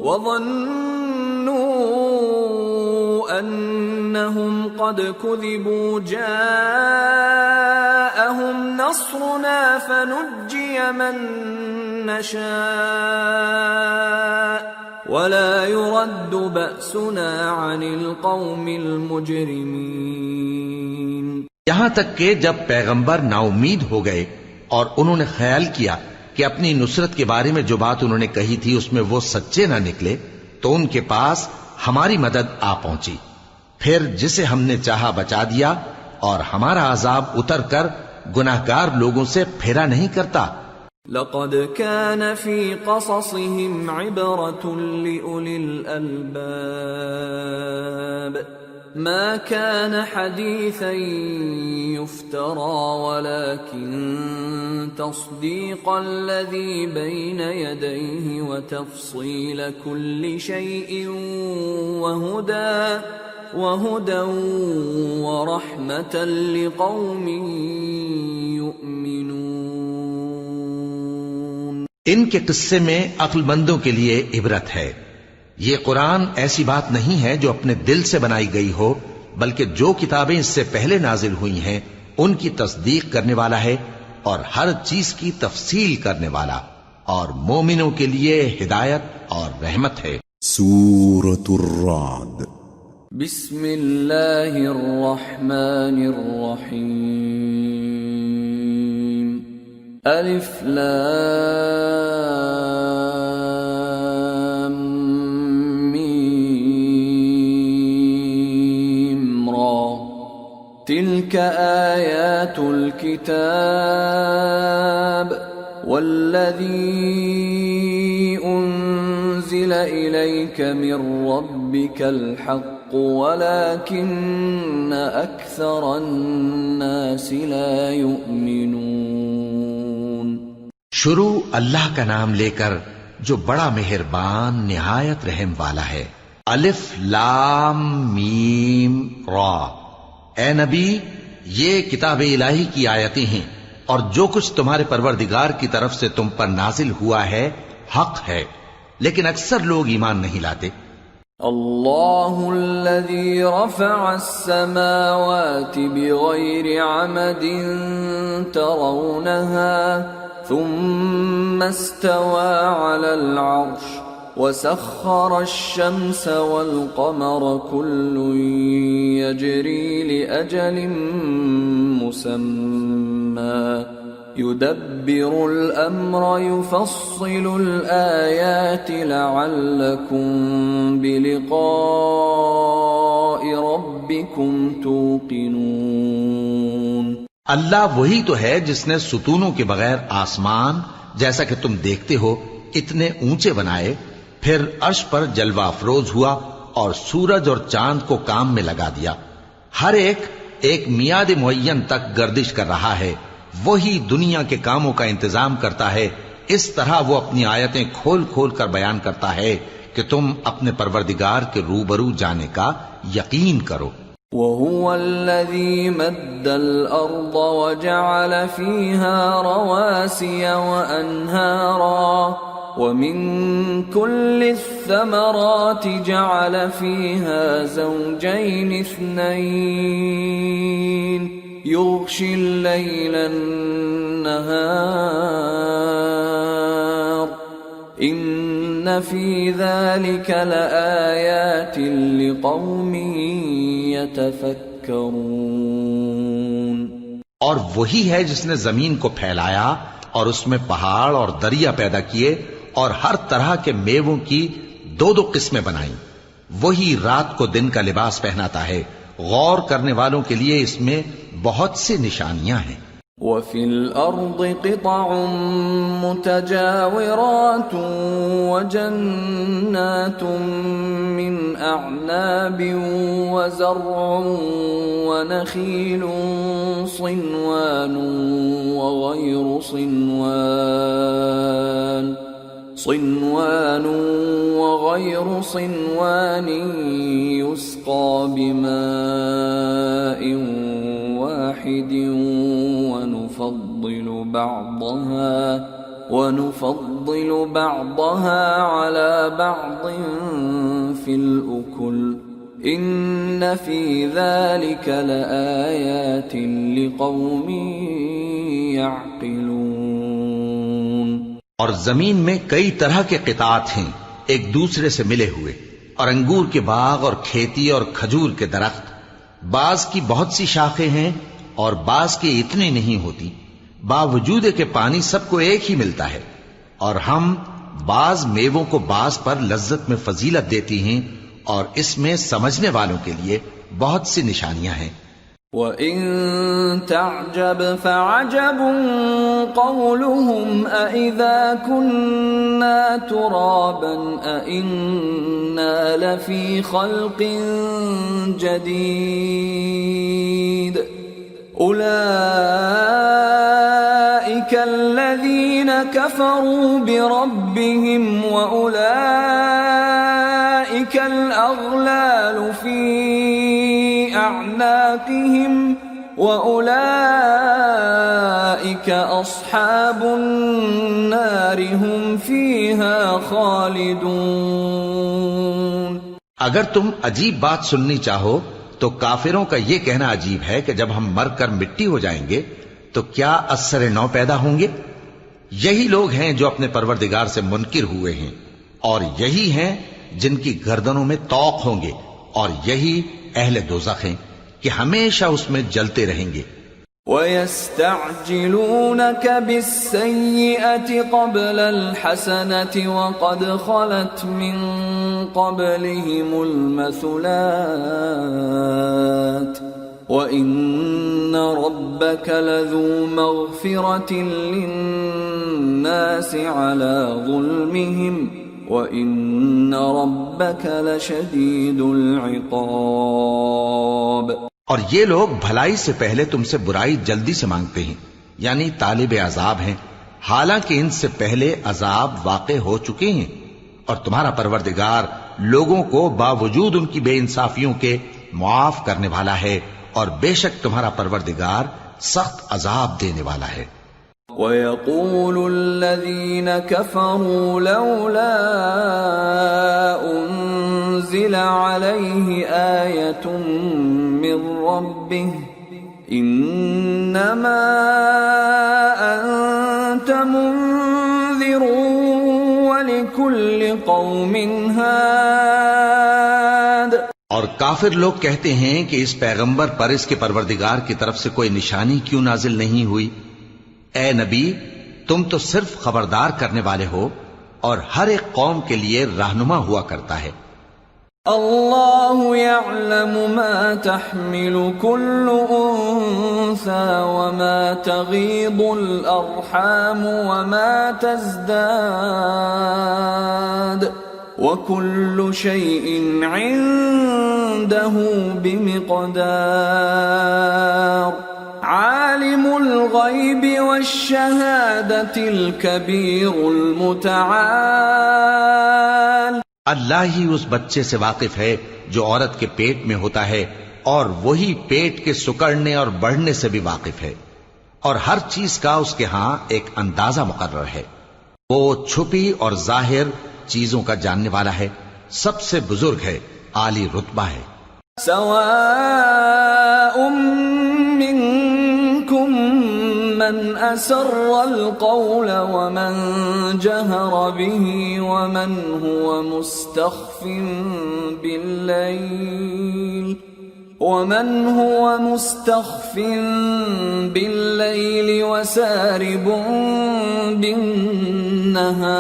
وظنوا أنهم قد كذبوا جاءهم نصرنا فنجي من نشاء ولا يرد بأسنا عن القوم المجرمين۔ یہاں تک کہ جب پیغمبر نا امید ہو گئے اور انہوں نے خیال کیا کہ اپنی نصرت کے بارے میں جو بات انہوں نے کہی تھی اس میں وہ سچے نہ نکلے تو ان کے پاس ہماری مدد آ پہنچی، پھر جسے ہم نے چاہا بچا دیا، اور ہمارا عذاب اتر کر گناہگار لوگوں سے پھیرا نہیں کرتا۔ لقد كان في قصصهم عبرة لأولي الألباب ما كان حديثا يفترى ولكن تصديق الذي بين يديه وتفصيل كل شيء وهدى ورحمة لقوم يؤمنون۔ ان کے قصے میں عقل مندوں کے لیے عبرت ہے۔ یہ قرآن ایسی بات نہیں ہے جو اپنے دل سے بنائی گئی ہو، بلکہ جو کتابیں اس سے پہلے نازل ہوئی ہیں ان کی تصدیق کرنے والا ہے اور ہر چیز کی تفصیل کرنے والا، اور مومنوں کے لیے ہدایت اور رحمت ہے۔ سورة الرعد۔ بسم اللہ الرحمن الرحیم۔ الف لام میم را تلك آیات الكتاب والذی انزل الیک من ربک الحق ولكن اکثر الناس لا یؤمنون۔ شروع اللہ کا نام لے کر جو بڑا مہربان نہایت رحم والا ہے۔ الف لام میم را۔ اے نبی، یہ کتاب الہی کی آیتیں ہیں اور جو کچھ تمہارے پروردگار کی طرف سے تم پر نازل ہوا ہے حق ہے، لیکن اکثر لوگ ایمان نہیں لاتے۔ اللہ الذی رفع السماوات بغیر عمد ترونها ثم استوى على العرش وسخر الشمس والقمر كل يجري لأجل مسمى يدبر الأمر يفصل الآيات لعلكم بلقاء ربكم توقنون۔ اللہ وہی تو ہے جس نے ستونوں کے بغیر آسمان جیسا کہ تم دیکھتے ہو اتنے اونچے بنائے، پھر عرش پر جلوہ افروز ہوا اور سورج اور چاند کو کام میں لگا دیا، ہر ایک میعاد معین تک گردش کر رہا ہے، وہی دنیا کے کاموں کا انتظام کرتا ہے، اس طرح وہ اپنی آیتیں کھول کھول کر بیان کرتا ہے کہ تم اپنے پروردگار کے روبرو جانے کا یقین کرو۔ وَهُوَ الَّذِي مَدَّ الْأَرْضَ وَجَعَلَ فِيهَا رَوَاسِيَ وَأَنْهَارًا وَمِن كُلِّ الثَّمَرَاتِ جَعَلَ فِيهَا زَوْجَيْنِ اثْنَيْنِ يُغْشِي اللَّيْلَ النَّهَارَ إِنَّ فِي ذَلِكَ لَآيَاتٍ لِقَوْمٍ يَتَفَكَّرُونَ۔ اور وہی ہے جس نے زمین کو پھیلایا اور اس میں پہاڑ اور دریا پیدا کیے اور ہر طرح کے میووں کی دو دو قسمیں بنائیں، وہی رات کو دن کا لباس پہناتا ہے، غور کرنے والوں کے لیے اس میں بہت سی نشانیاں ہیں۔ وَفِي الْأَرْضِ قِطَعٌ مُتَجَاوِرَاتٌ وَجَنَّاتٌ مِّنْ أَعْنَابٍ وَزَرْعٌ وَنَخِيلٌ صِنْوَانٌ وَغَيْرُ صِنْوَانٍ يُسْقَى بِمَاءٍ واحد ونفضل بعضها على بعض في الأكل إن في ذلك لآيات لقوم يعقلون۔ اور زمین میں کئی طرح کے قطعات ہیں ایک دوسرے سے ملے ہوئے، اور انگور کے باغ اور کھیتی اور کھجور کے درخت، بعض کی بہت سی شاخیں ہیں اور بعض کی اتنی نہیں ہوتی، باوجود کہ پانی سب کو ایک ہی ملتا ہے، اور ہم بعض میووں کو بعض پر لذت میں فضیلت دیتی ہیں، اور اس میں سمجھنے والوں کے لیے بہت سی نشانیاں ہیں۔ وَإِن تَعْجَبْ فَعَجَبٌ قَوْلُهُمْ أَإِذَا كُنَّا تُرَابًا أَإِنَّا لَفِي خَلْقٍ جَدِيدٍ أُولَئِكَ الَّذِينَ كَفَرُوا بِرَبِّهِمْ وَأُولَئِكَ الْأَغْلَالُ فِي أَعْنَاقِهِمْ وَأُولَئِكَ أَصْحَابُ النَّارِ هُمْ فِيهَا خَالِدُونَ۔ اگر تم عجیب بات سننی چاہو تو کافروں کا یہ کہنا عجیب ہے کہ جب ہم مر کر مٹی ہو جائیں گے تو کیا اثر نو پیدا ہوں گے؟ یہی لوگ ہیں جو اپنے پروردگار سے منکر ہوئے ہیں، اور یہی ہیں جن کی گردنوں میں طوق ہوں گے، اور یہی اہل دوزخ ہیں کہ ہمیشہ اس میں جلتے رہیں گے۔ وَيَسْتَعْجِلُونَكَ بِالسَّيِّئَةِ قَبْلَ الْحَسَنَةِ وَقَدْ خَلَتْ مِنْ قَبْلِهِمُ الْمَثُلَاتُ وَإِنَّ رَبَّكَ لَذُو مَغْفِرَةٍ لِلنَّاسِ عَلَى ظُلْمِهِمْ وَإِنَّ رَبَّكَ لَشَدِيدُ الْعِقَابِ۔ اور یہ لوگ بھلائی سے پہلے تم سے برائی جلدی سے مانگتے ہیں، یعنی طالب عذاب ہیں، حالانکہ ان سے پہلے عذاب واقع ہو چکے ہیں، اور تمہارا پروردگار لوگوں کو باوجود ان کی بے انصافیوں کے معاف کرنے والا ہے، اور بے شک تمہارا پروردگار سخت عذاب دینے والا ہے۔ وَيَقُولُ الَّذِينَ كَفَرُوا لَوْلَا أُنزِلَ عَلَيْهِ آيَةٌ مِّن رَّبِّهِ إِنَّمَا أَنتَ قوم هاد اور کافر لوگ کہتے ہیں کہ اس پیغمبر پر اس کے پروردگار کی طرف سے کوئی نشانی کیوں نازل نہیں ہوئی؟ اے نبی، تم تو صرف خبردار کرنے والے ہو اور ہر ایک قوم کے لیے رہنما ہوا کرتا ہے۔ اللہ يعلم ما تحمل كل انثى وما تغيض الارحام وما تزداد وكل شيء عنده بمقدار عالم الغيب والشهادة الكبير المتعال۔ اللہ ہی اس بچے سے واقف ہے جو عورت کے پیٹ میں ہوتا ہے، اور وہی پیٹ کے سکڑنے اور بڑھنے سے بھی واقف ہے، اور ہر چیز کا اس کے ہاں ایک اندازہ مقرر ہے۔ وہ چھپی اور ظاہر چیزوں کا جاننے والا ہے، سب سے بزرگ ہے، عالی رتبہ ہے۔ سواء منكم من أسر القول ومن جهر به ومن هو مستخف بالليل وسارب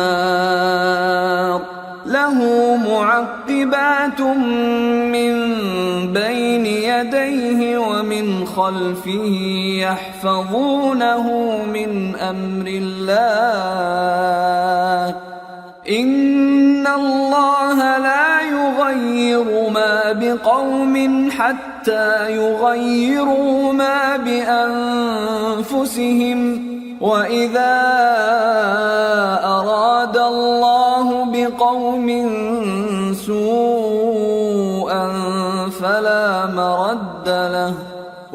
بالنهار له معقبات من بين يديه ومن خلفه يحفظونه من أمر الله إن الله لا يغير ما بقوم حتى يغيروا ما بأنفسهم وَإِذَا أَرَادَ اللَّهُ بِقَوْمٍ سُوءًا فَلَا مَرَدَّ لَهُ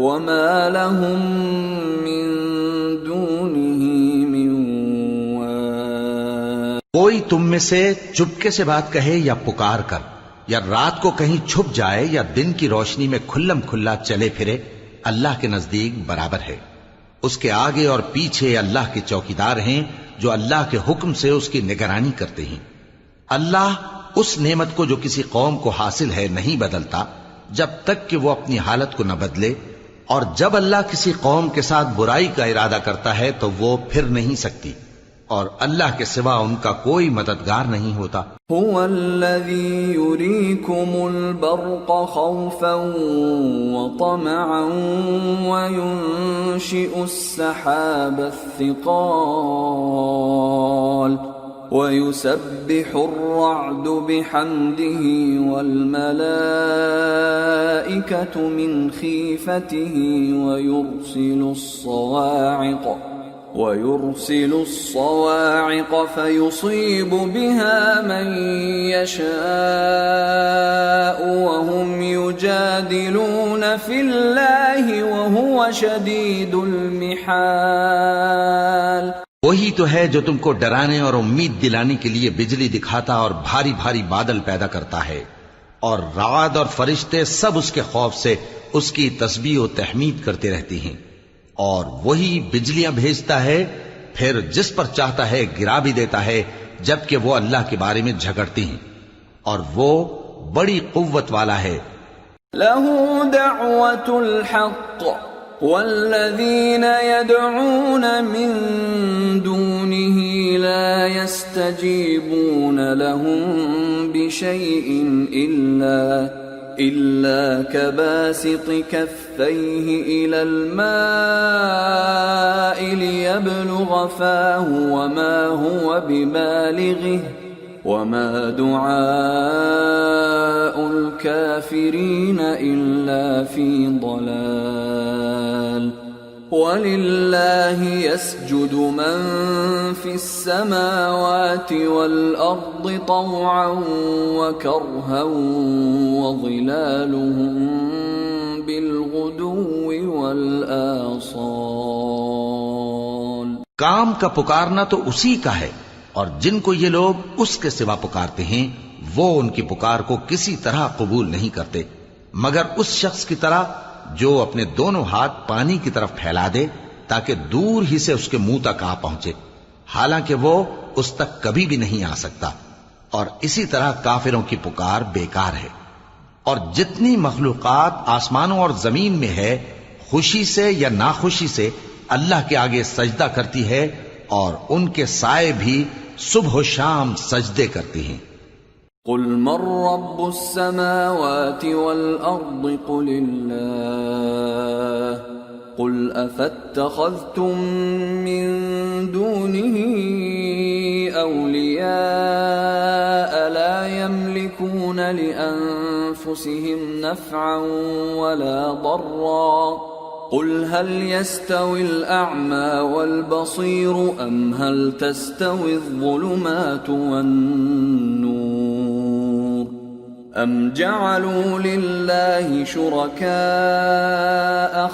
وَمَا لَهُم مِّن دُونِهِ مِن وَالٍ۔ کوئی تم میں سے چپکے سے بات کہے یا پکار کر، یا رات کو کہیں چھپ جائے یا دن کی روشنی میں کھلم کھلا چلے پھرے، اللہ کے نزدیک برابر ہے۔ اس کے آگے اور پیچھے اللہ کے چوکیدار ہیں جو اللہ کے حکم سے اس کی نگرانی کرتے ہیں۔ اللہ اس نعمت کو جو کسی قوم کو حاصل ہے نہیں بدلتا جب تک کہ وہ اپنی حالت کو نہ بدلے، اور جب اللہ کسی قوم کے ساتھ برائی کا ارادہ کرتا ہے تو وہ پھر نہیں سکتی، اور اللہ کے سوا ان کا کوئی مددگار نہیں ہوتا۔ هو الذي يريكم البرق خوفا وطمعا وينشئ السحاب الثقال ويسبح الرعد بحمده والملائكة من خيفته ويرسل الصواعق فيصيب بها من يشاء وهم يجادلون في الله وهو شديد المحال۔ وہی تو ہے جو تم کو ڈرانے اور امید دلانے کے لیے بجلی دکھاتا اور بھاری بھاری بادل پیدا کرتا ہے، اور رعد اور فرشتے سب اس کے خوف سے اس کی تسبیح و تحمید کرتے رہتے ہیں، اور وہی بجلیاں بھیجتا ہے، پھر جس پر چاہتا ہے گرا بھی دیتا ہے، جبکہ وہ اللہ کے بارے میں جھگڑتے ہیں، اور وہ بڑی قوت والا ہے۔ لَهُ دَعْوَةُ الْحَقِّ وَالَّذِينَ يَدْعُونَ مِن دُونِهِ لَا يَسْتَجِيبُونَ لَهُم بِشَيْءٍ إِلَّا كَبَاسِطِ كَفَّيْهِ إِلَى الْمَاءِ لِيَبْلُغَ فَاهُ وَمَا هُوَ بِبَالِغِهِ وَمَا دُعَاءُ الْكَافِرِينَ إِلَّا فِي ضَلَالٍ۔ وَلِلَّهِ يَسْجُدُ مَن فِي السَّمَاوَاتِ وَالْأَرْضِ طَوْعًا وَكَرْهًا وَظِلَالُهُم بِالْغُدُوِّ وَالْآصَالِ۔ کام کا پکارنا تو اسی کا ہے، اور جن کو یہ لوگ اس کے سوا پکارتے ہیں وہ ان کی پکار کو کسی طرح قبول نہیں کرتے، مگر اس شخص کی طرح جو اپنے دونوں ہاتھ پانی کی طرف پھیلا دے تاکہ دور ہی سے اس کے منہ تک آ پہنچے، حالانکہ وہ اس تک کبھی بھی نہیں آ سکتا، اور اسی طرح کافروں کی پکار بیکار ہے. اور جتنی مخلوقات آسمانوں اور زمین میں ہے خوشی سے یا ناخوشی سے اللہ کے آگے سجدہ کرتی ہے، اور ان کے سائے بھی صبح و شام سجدے کرتی ہیں. قل من رب السماوات والأرض قل الله قل أفاتخذتم من دونه أولياء لا يملكون لأنفسهم نفعا ولا ضرا قل هل يستوي الأعمى والبصير أم هل تستوي الظلمات والنور أم جعلوا لله شركاء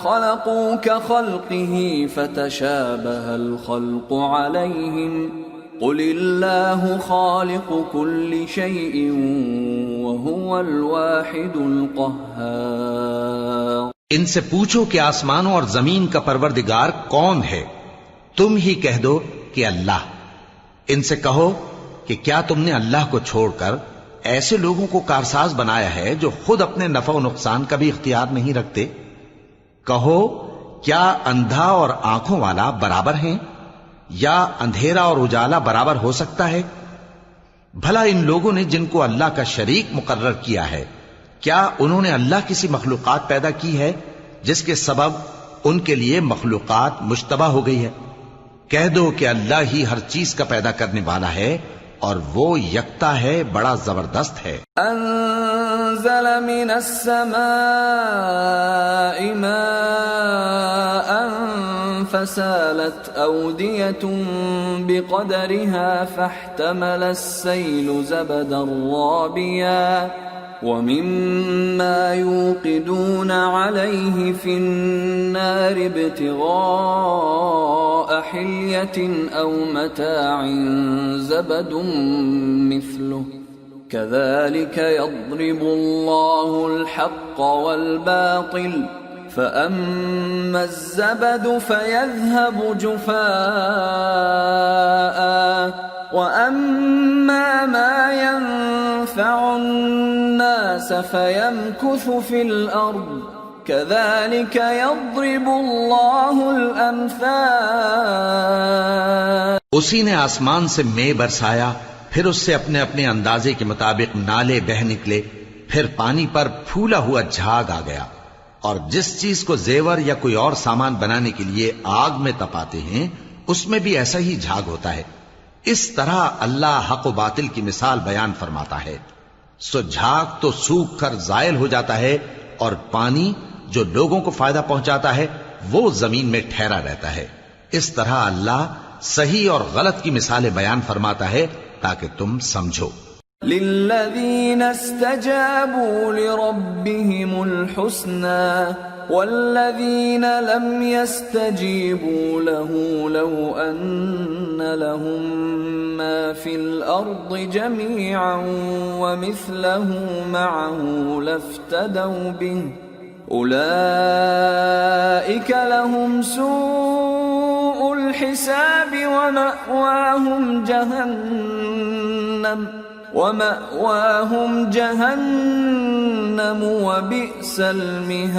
خلقوا كخلقه فتشابه الخلق عليهم قل الله خالق كل شيء وهو الواحد القهار. ان سے پوچھو کہ آسمانوں اور زمین کا پروردگار کون ہے؟ تم ہی کہہ دو کہ اللہ. ان سے کہو کہ کیا تم نے اللہ کو چھوڑ کر ایسے لوگوں کو کارساز بنایا ہے جو خود اپنے نفع و نقصان کا بھی اختیار نہیں رکھتے؟ کہو کیا اندھا اور آنکھوں والا برابر ہیں، یا اندھیرا اور اجالا برابر ہو سکتا ہے؟ بھلا ان لوگوں نے جن کو اللہ کا شریک مقرر کیا ہے، کیا انہوں نے اللہ کسی مخلوقات پیدا کی ہے جس کے سبب ان کے لیے مخلوقات مشتبہ ہو گئی ہے؟ کہہ دو کہ اللہ ہی ہر چیز کا پیدا کرنے والا ہے، اور وہ یکتا ہے، بڑا زبردست ہے. انزل من السماء ماء فسالت أودية بقدرها فاحتمل السيل زبدا رابيا ومما يوقدون عليه في النار ابتغاء حلية أو متاع زبد مثله كذلك يضرب الله الحق والباطل فأما الزبد فيذهب جفاء وأما ما ينفع الناس فيمكث في الأرض كذلك يضرب الله الأمثال. اسی نے آسمان سے مے برسایا، پھر اس سے اپنے اپنے اندازے کے مطابق نالے بہہ نکلے، پھر پانی پر پھولا ہوا جھاگ آ گیا. اور جس چیز کو زیور یا کوئی اور سامان بنانے کے لیے آگ میں تپاتے ہیں اس میں بھی ایسا ہی جھاگ ہوتا ہے. اس طرح اللہ حق و باطل کی مثال بیان فرماتا ہے. سو جھاگ تو سوکھ کر زائل ہو جاتا ہے، اور پانی جو لوگوں کو فائدہ پہنچاتا ہے وہ زمین میں ٹھہرا رہتا ہے. اس طرح اللہ صحیح اور غلط کی مثالیں بیان فرماتا ہے تاکہ تم سمجھو. للذين استجابوا لربهم الحسنى والذين لم يستجيبوا له لو أن لهم ما في الأرض جميعا ومثله معه لافتدوا به أولئك لهم سوء الحساب ومأواهم جہنم وبئس المہاد.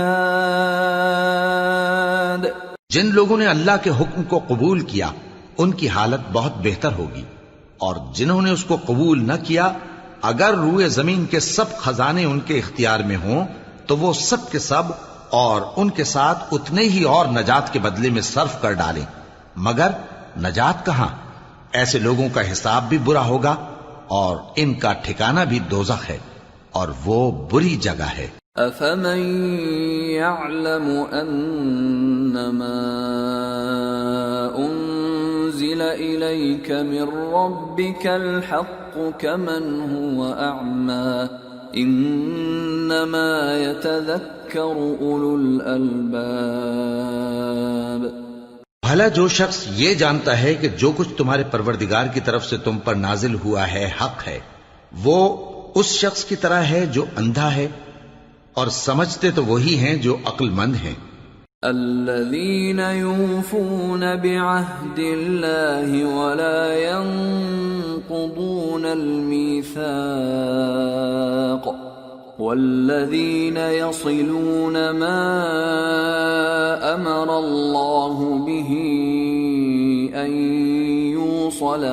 جن لوگوں نے اللہ کے حکم کو قبول کیا ان کی حالت بہت بہتر ہوگی، اور جنہوں نے اس کو قبول نہ کیا اگر روئے زمین کے سب خزانے ان کے اختیار میں ہوں تو وہ سب کے سب اور ان کے ساتھ اتنے ہی اور نجات کے بدلے میں صرف کر ڈالیں، مگر نجات کہاں؟ ایسے لوگوں کا حساب بھی برا ہوگا اور ان کا ٹھکانہ بھی دوزخ ہے، اور وہ بری جگہ ہے. افمن يعلم انما انزل اليك من ربك الحق كمن هو اعمى انما يتذكر اولو الالباب. بھلا جو شخص یہ جانتا ہے کہ جو کچھ تمہارے پروردگار کی طرف سے تم پر نازل ہوا ہے حق ہے، وہ اس شخص کی طرح ہے جو اندھا ہے، اور سمجھتے تو وہی ہیں جو عقل مند ہیں. الذين يوفون بعهد الله ولا ينقضون ينقضون الميثاق والذين يصلون ما أمر الله به أن يوصل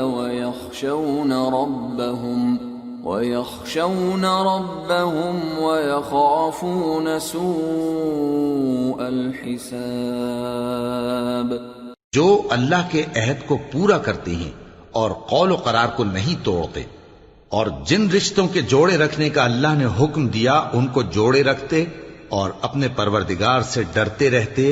ويخشون ربهم ويخافون سوء الحساب. جو اللہ کے عہد کو پورا کرتے ہیں اور قول و قرار کو نہیں توڑتے، اور جن رشتوں کے جوڑے رکھنے کا اللہ نے حکم دیا ان کو جوڑے رکھتے اور اپنے پروردگار سے ڈرتے رہتے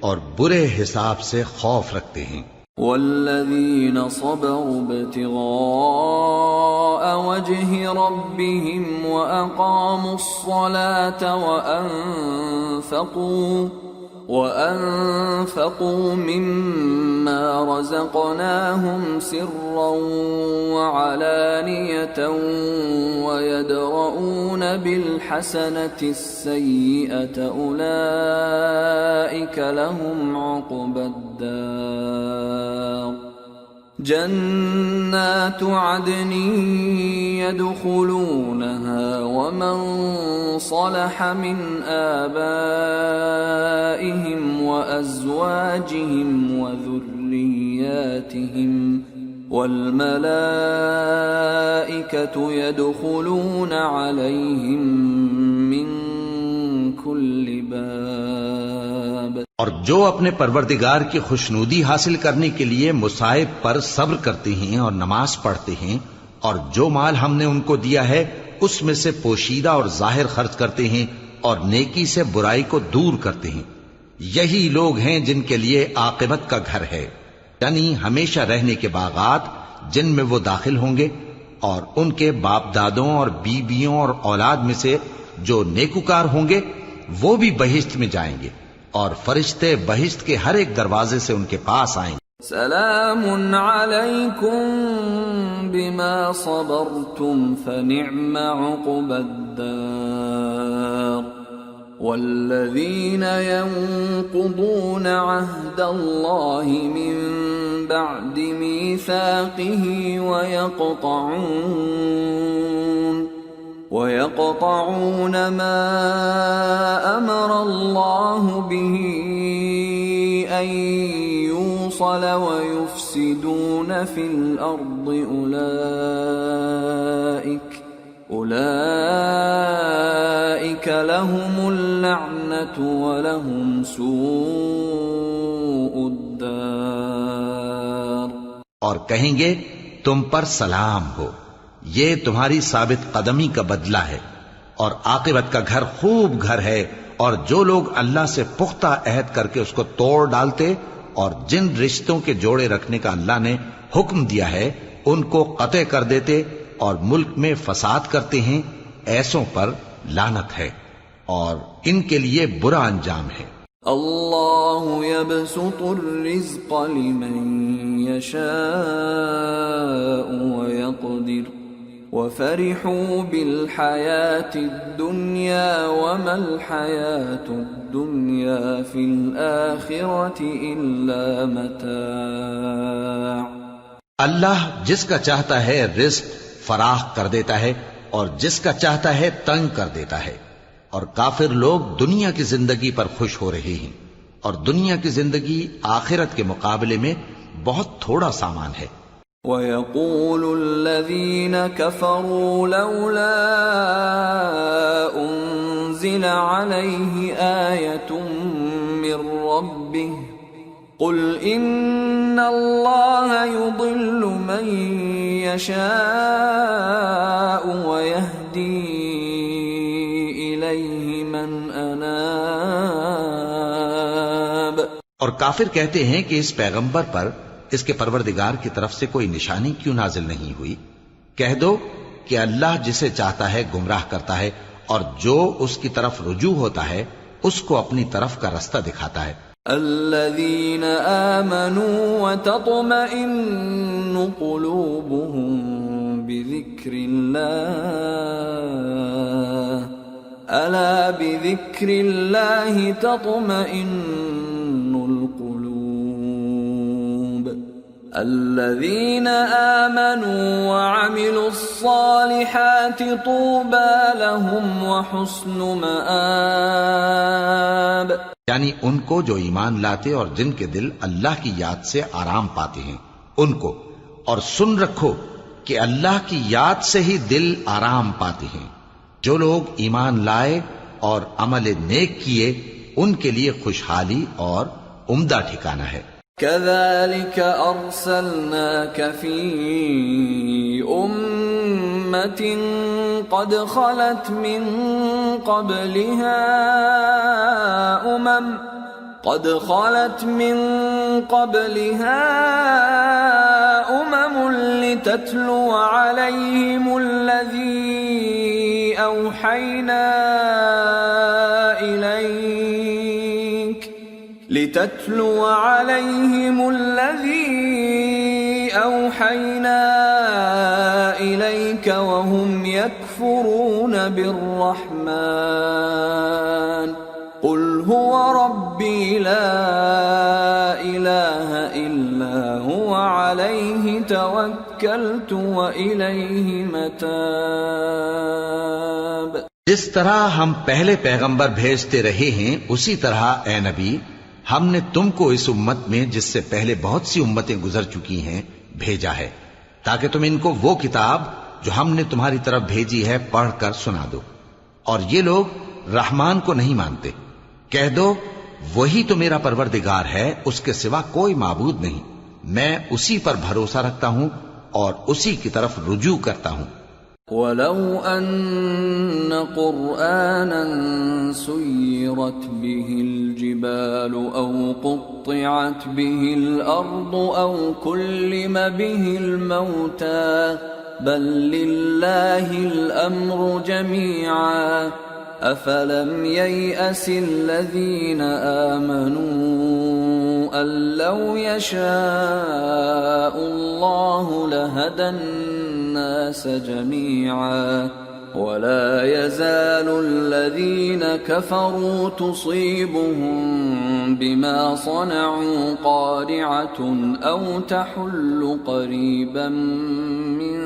اور برے حساب سے خوف رکھتے ہیں. والذین صبروا ابتغاء وجه ربهم وأقاموا الصلاة وأنفقوا مما رزقناهم سرا وعلانية ويدرؤون بالحسنة السيئة أولئك لهم عقبى الدار. جنات عدن يدخلونها ومن صلح من آبائهم وأزواجهم وذرياتهم والملائكة يدخلون عليهم من كل باب. اور جو اپنے پروردگار کی خوشنودی حاصل کرنے کے لیے مصائب پر صبر کرتے ہیں اور نماز پڑھتے ہیں، اور جو مال ہم نے ان کو دیا ہے اس میں سے پوشیدہ اور ظاہر خرچ کرتے ہیں اور نیکی سے برائی کو دور کرتے ہیں، یہی لوگ ہیں جن کے لیے عاقبت کا گھر ہے، یعنی ہمیشہ رہنے کے باغات جن میں وہ داخل ہوں گے، اور ان کے باپ دادوں اور بیویوں اور اولاد میں سے جو نیکوکار ہوں گے وہ بھی بہشت میں جائیں گے، اور فرشتے بہشت کے ہر ایک دروازے سے ان کے پاس آئیں گے. سلام علیکم بما صبرتم فنعم عقبى الدار. والذین ينقضون عهد الله من بعد ميثاقه ويقطعون ما أمر الله به أن يوصل ويفسدون في الأرض أولئك لهم اللعنة ولهم سوء الدار. اور کہیں گے تم پر سلام ہو، یہ تمہاری ثابت قدمی کا بدلہ ہے، اور عاقبت کا گھر خوب گھر ہے. اور جو لوگ اللہ سے پختہ عہد کر کے اس کو توڑ ڈالتے اور جن رشتوں کے جوڑے رکھنے کا اللہ نے حکم دیا ہے ان کو قطع کر دیتے اور ملک میں فساد کرتے ہیں، ایسوں پر لعنت ہے اور ان کے لیے برا انجام ہے. اللہ يبسط الرزق لمن يشاء ويقدر وفرحوا بالحياة الدنيا وما الحياة الدنيا في الآخرة إلا متاع. اللہ جس کا چاہتا ہے رزق فراخ کر دیتا ہے اور جس کا چاہتا ہے تنگ کر دیتا ہے، اور کافر لوگ دنیا کی زندگی پر خوش ہو رہے ہیں، اور دنیا کی زندگی آخرت کے مقابلے میں بہت تھوڑا سامان ہے. وَيَقُولُ الَّذِينَ كَفَرُوا لَوْلَا أُنزِلَ عَلَيْهِ آيَةٌ مِّن رَّبِّهِ قُلْ إِنَّ اللَّهَ يُضِلُّ مَن يَشَاءُ وَيَهْدِي إِلَيْهِ مَنْ أَنَابَ. اور کافر کہتے ہیں کہ اس پیغمبر پر اس کے پروردگار کی طرف سے کوئی نشانی کیوں نازل نہیں ہوئی؟ کہہ دو کہ اللہ جسے چاہتا ہے گمراہ کرتا ہے، اور جو اس کی طرف رجوع ہوتا ہے اس کو اپنی طرف کا رستہ دکھاتا ہے. الذين آمنوا وتطمئن قلوبهم بذكر الله ألا بذكر الله تطمئن القلوب الذين آمنوا وعملوا الصالحات طوبى لهم وحسن مآب، یعنی ان کو جو ایمان لاتے اور جن کے دل اللہ کی یاد سے آرام پاتے ہیں ان کو، اور سن رکھو کہ اللہ کی یاد سے ہی دل آرام پاتے ہیں۔ جو لوگ ایمان لائے اور عمل نیک کیے ان کے لیے خوشحالی اور عمدہ ٹھکانہ ہے۔ كذلك أرسلناك في أمة قد خلت من قبلها أمم لتتلو عليهم الذي أوحينا إليك وهم يكفرون بالرحمن قل هو ربي لا إله إلا هو عليه توكلت وإليه متاب۔ جس طرح ہم پہلے پیغمبر بھیجتے رہے ہیں اسی طرح اے نبی ہم نے تم کو اس امت میں جس سے پہلے بہت سی امتیں گزر چکی ہیں بھیجا ہے تاکہ تم ان کو وہ کتاب جو ہم نے تمہاری طرف بھیجی ہے پڑھ کر سنا دو، اور یہ لوگ رحمان کو نہیں مانتے۔ کہہ دو وہی تو میرا پروردگار ہے، اس کے سوا کوئی معبود نہیں، میں اسی پر بھروسہ رکھتا ہوں اور اسی کی طرف رجوع کرتا ہوں۔ وَلَوْ أَنَّ قُرْآنًا سُيِّرَتْ بِهِ الْجِبَالُ أَوْ قُطِّعَتْ بِهِ الْأَرْضُ أَوْ كُلِّمَ بِهِ الْمَوْتَى بَل لِّلَّهِ الْأَمْرُ جَمِيعًا أَفَلَمْ يَيْأَسِ الَّذِينَ آمَنُوا أَن لَّوْ يَشَاءُ اللَّهُ لَهَدَى النَّاسَ جَمِيعًا وَلَا يَزَالُ الَّذِينَ كَفَرُوا تُصِيبُهُم بِمَا صَنَعُوا قَارِعَةٌ أَوْ تَحُلُّ قَرِيبًا من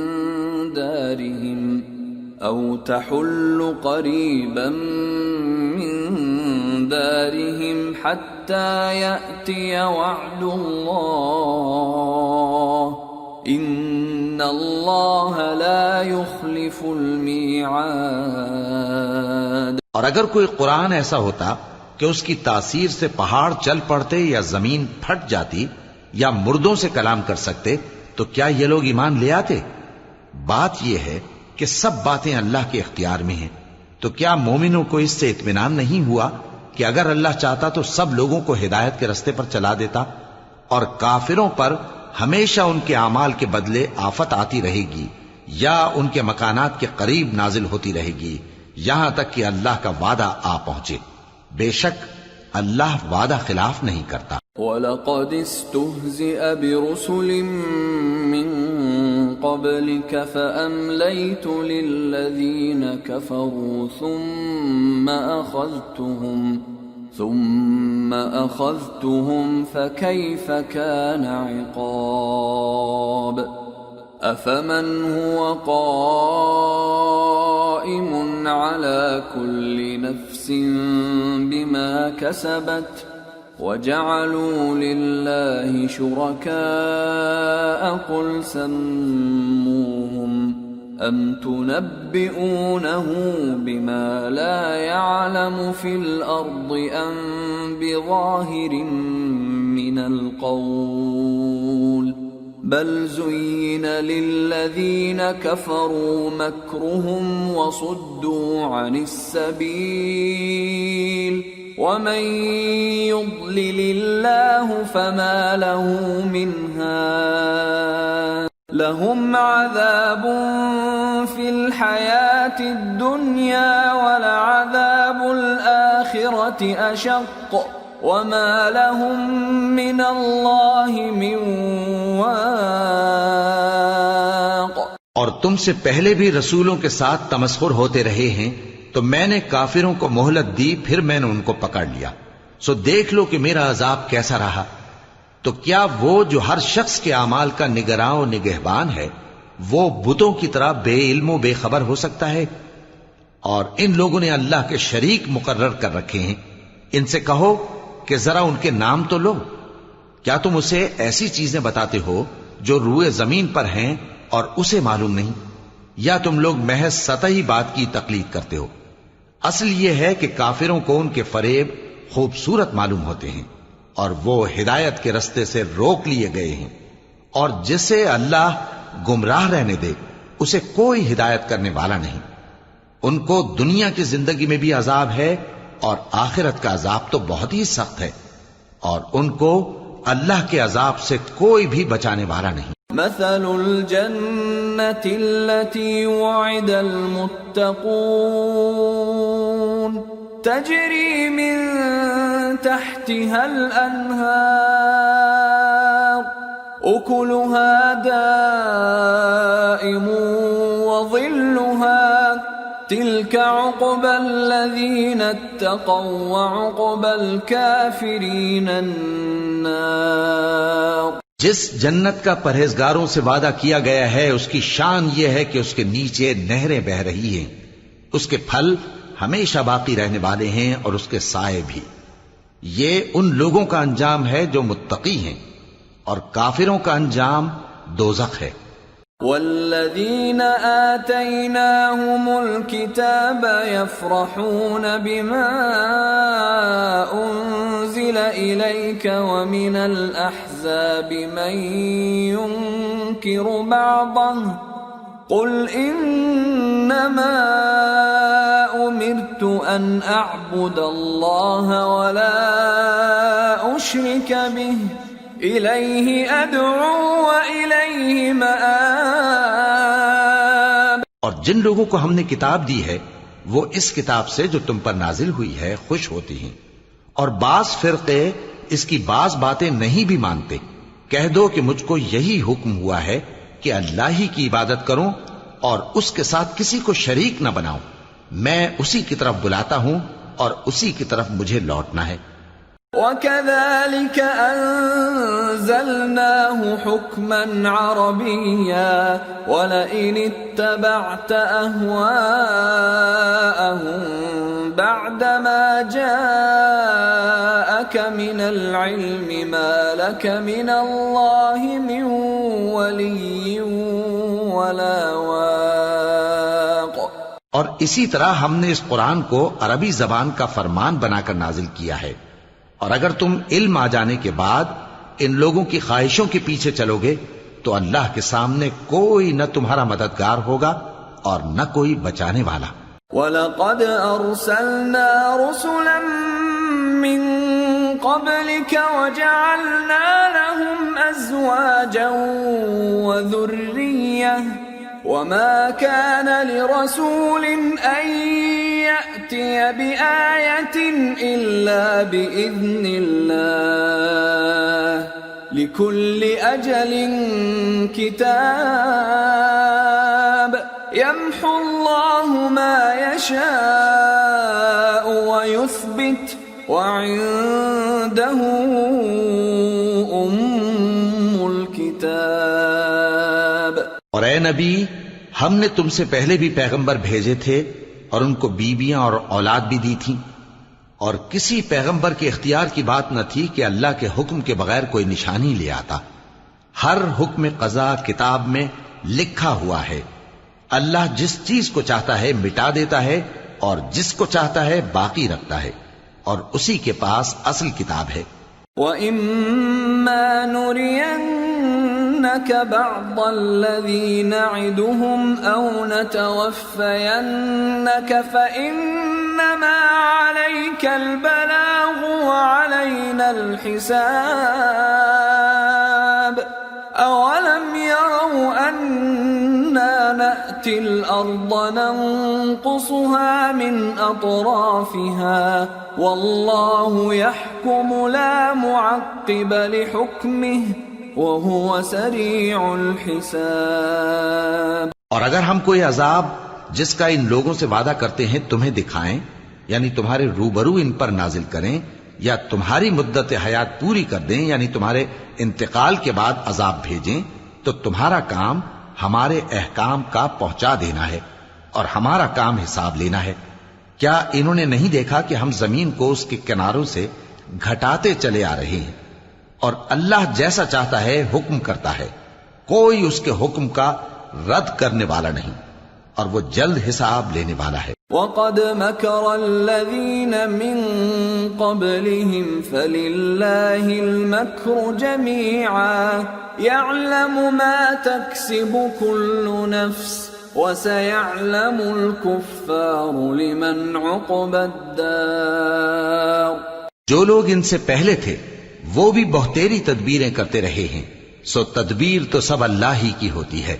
دارهم حتى يأتي وعد الله إن الله لا يخلف الميعاد۔ اور اگر کوئی قرآن ایسا ہوتا کہ اس کی تاثیر سے پہاڑ چل پڑتے یا زمین پھٹ جاتی یا مردوں سے کلام کر سکتے تو کیا یہ لوگ ایمان لے آتے؟ بات یہ ہے کہ سب باتیں اللہ کے اختیار میں ہیں، تو کیا مومنوں کو اس سے اطمینان نہیں ہوا کہ اگر اللہ چاہتا تو سب لوگوں کو ہدایت کے رستے پر چلا دیتا؟ اور کافروں پر ہمیشہ ان کے اعمال کے بدلے آفت آتی رہے گی یا ان کے مکانات کے قریب نازل ہوتی رہے گی یہاں تک کہ اللہ کا وعدہ آ پہنچے۔ بے شک اللہ وعدہ خلاف نہیں کرتا۔ وَلَقَدِ اسْتُهْزِئَ بِرُسُلٍ مِّن قَبْلِكَ فَأَمْلَيْتُ لِلَّذِينَ كَفَرُوا ثُمَّ أَخَذْتُهُمْ فَكَيْفَ كَانَ عِقَابِ أَفَمَنْ هُوَ قَائِمٌ عَلَى كُلِّ نَفْسٍ بِمَا كَسَبَتْ وَجَعَلُوا لِلَّهِ شُرَكَاءَ قُلْ سَمُّوهُمْ أَمْ تُنَبِّئُونَهُ بِمَا لَا يَعْلَمُ فِي الْأَرْضِ أَمْ بِظَاهِرٍ مِّنَ الْقَوْلِ بَلْ زُيِّنَ لِلَّذِينَ كَفَرُوا مَكْرُهُمْ وَصُدُّوا عَنِ السَّبِيلِ وَمَن يُضْلِلِ اللَّهُ فَمَا لَهُ مِنْ هَادٍ لَهُمْ عَذَابٌ فِي الْحَيَاةِ الدُّنْيَا وَلَعَذَابُ الْآخِرَةِ أَشَقُّ وَمَا لَهُم مِّنَ اللَّهِ مِن وَاقٍ۔ اور تم سے پہلے بھی رسولوں کے ساتھ تمسخر ہوتے رہے ہیں تو میں نے کافروں کو مہلت دی، پھر میں نے ان کو پکڑ لیا، سو دیکھ لو کہ میرا عذاب کیسا رہا۔ تو کیا وہ جو ہر شخص کے اعمال کا نگراں و نگہبان ہے وہ بتوں کی طرح بے علم و بے خبر ہو سکتا ہے؟ اور ان لوگوں نے اللہ کے شریک مقرر کر رکھے ہیں. ان سے کہو کہ ذرا ان کے نام تو لو. کیا تم اسے ایسی چیزیں بتاتے ہو جو روئے زمین پر ہیں اور اسے معلوم نہیں؟ یا تم لوگ محض سطحی بات کی تقلید کرتے ہو؟ اصل یہ ہے کہ کافروں کو ان کے فریب خوبصورت معلوم ہوتے ہیں اور وہ ہدایت کے رستے سے روک لیے گئے ہیں، اور جسے اللہ گمراہ رہنے دے اسے کوئی ہدایت کرنے والا نہیں. ان کو دنیا کی زندگی میں بھی عذاب ہے اور آخرت کا عذاب تو بہت ہی سخت ہے، اور ان کو اللہ کے عذاب سے کوئی بھی بچانے والا نہیں. مثل الجنة التي وعد المتقون تجري من تحتها الأنهار أكلها دائم وظلها تلك عقبى الذين اتقوا وعقبى الكافرين النار. جس جنت کا پرہیزگاروں سے وعدہ کیا گیا ہے اس کی شان یہ ہے کہ اس کے نیچے نہریں بہ رہی ہیں، اس کے پھل ہمیشہ باقی رہنے والے ہیں اور اس کے سائے بھی. یہ ان لوگوں کا انجام ہے جو متقی ہیں، اور کافروں کا انجام دوزخ ہے. والذين آتيناهم الكتاب يفرحون بما أنزل إليك ومن الأحزاب من ينكر بعضه قل إنما أمرت أن أعبد الله ولا أشرك به إليه أدعو وإليه مآب. اور جن لوگوں کو ہم نے کتاب دی ہے وہ اس کتاب سے جو تم پر نازل ہوئی ہے خوش ہوتی ہیں، اور بعض فرقے اس کی بعض باتیں نہیں بھی مانتے. کہہ دو کہ مجھ کو یہی حکم ہوا ہے کہ اللہ ہی کی عبادت کروں اور اس کے ساتھ کسی کو شریک نہ بناؤں. میں اسی کی طرف بلاتا ہوں اور اسی کی طرف مجھے لوٹنا ہے. وَكَذَلِكَ أَنزَلْنَاهُ حُكْمًا عَرَبِيًّا وَلَئِنِ اتَّبَعْتَ أَهْوَاءَهُمْ بَعْدَمَا جَاءَكَ مِنَ الْعِلْمِ مَا لَكَ مِنَ اللَّهِ مِنْ وَلِيٍّ وَلَا وَاقٍ. اور اسی طرح ہم نے اس قرآن کو عربی زبان کا فرمان بنا کر نازل کیا ہے، اور اگر تم علم آ جانے کے بعد ان لوگوں کی خواہشوں کے پیچھے چلو گے تو اللہ کے سامنے کوئی نہ تمہارا مددگار ہوگا اور نہ کوئی بچانے والا. وَلَقَدْ أَرْسَلْنَا رُسُلًا مِّن قَبْلِكَ وَجَعَلْنَا لَهُمْ أَزْوَاجًا وَذُرِّيَّةً وَمَا كَانَ لِرَسُولٍ أَن يَأْتِيَ بِآيَةٍ إِلَّا بِإِذْنِ اللَّهِ لِكُلِّ أَجَلٍ كِتَابٌ يَمْحُو اللَّهُ مَا يَشَاءُ وَيُثْبِتُ وَعِندَهُ أُمُّ الْكِتَابِ. اور اے نبی، ہم نے تم سے پہلے بھی پیغمبر بھیجے تھے اور ان کو بیویاں اور اولاد بھی دی تھی، اور کسی پیغمبر کے اختیار کی بات نہ تھی کہ اللہ کے حکم کے بغیر کوئی نشانی لے آتا. ہر حکم قضا کتاب میں لکھا ہوا ہے. اللہ جس چیز کو چاہتا ہے مٹا دیتا ہے اور جس کو چاہتا ہے باقی رکھتا ہے، اور اسی کے پاس اصل کتاب ہے. وَإِمَّا نُرِيَنَّكَ بَعْضَ الَّذِي نَعِدُهُمْ أَوْ نَتَوَفَّيَنَّكَ فَإِنَّمَا عَلَيْكَ الْبَلَاغُ وَعَلَيْنَا الْحِسَابُ. أَوَلَمْ يَرَوْا أَنَّا نَأْتِي الْأَرْضَ نَنقُصُهَا مِنْ أَطْرَافِهَا وَاللَّهُ يَحْكُمُ لَا مُعَقِّبَ لِحُكْمِهِ وَهُوَ سَرِيعُ الْحِسَابِ. اور اگر ہم کوئی عذاب جس کا ان لوگوں سے وعدہ کرتے ہیں تمہیں دکھائیں، یعنی تمہارے روبرو ان پر نازل کریں، یا تمہاری مدت حیات پوری کر دیں، یعنی تمہارے انتقال کے بعد عذاب بھیجیں، تو تمہارا کام ہمارے احکام کا پہنچا دینا ہے اور ہمارا کام حساب لینا ہے۔ کیا انہوں نے نہیں دیکھا کہ ہم زمین کو اس کے کناروں سے گھٹاتے چلے آ رہے ہیں، اور اللہ جیسا چاہتا ہے حکم کرتا ہے، کوئی اس کے حکم کا رد کرنے والا نہیں، اور وہ جلد حساب لینے والا ہے۔ وَقَدْ مَكَرَ الَّذِينَ مِن قَبْلِهِمْ فَلِلَّهِ الْمَكْرُ جَمِيعًا يَعْلَمُ مَا تَكْسِبُ كُلُّ نَفْسٍ وَسَيَعْلَمُ الْكُفَّارُ لِمَنْ عُقْبَى الدَّارِ۔ جو لوگ ان سے پہلے تھے وہ بھی بہتیری تدبیریں کرتے رہے ہیں، سو تدبیر تو سب اللہ ہی کی ہوتی ہے۔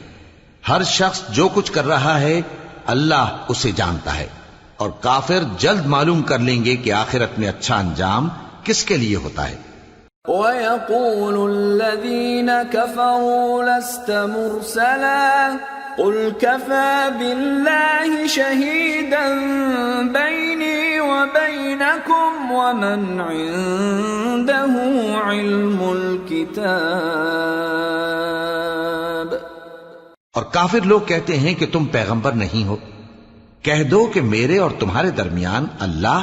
ہر شخص جو کچھ کر رہا ہے اللہ اسے جانتا ہے، اور کافر جلد معلوم کر لیں گے کہ آخرت میں اچھا انجام کس کے لیے ہوتا ہے۔ وَيَقُولُ الَّذِينَ كَفَرُوا لَسْتَ مُرْسَلًا قُلْ كَفَى بِاللَّهِ شَهِيدًا بَيْنِي وَبَيْنَكُمْ وَمَنْ عِندَهُ عِلْمُ الْكِتَابِ۔ اور کافر لوگ کہتے ہیں کہ تم پیغمبر نہیں ہو، کہہ دو کہ میرے اور تمہارے درمیان اللہ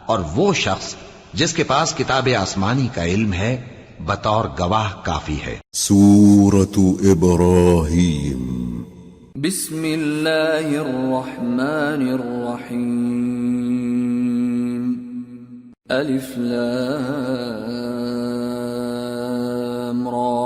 اور وہ شخص جس کے پاس کتاب آسمانی کا علم ہے بطور گواہ کافی ہے۔ سورة ابراہیم۔ بسم اللہ الرحمن الرحیم۔ الف لام را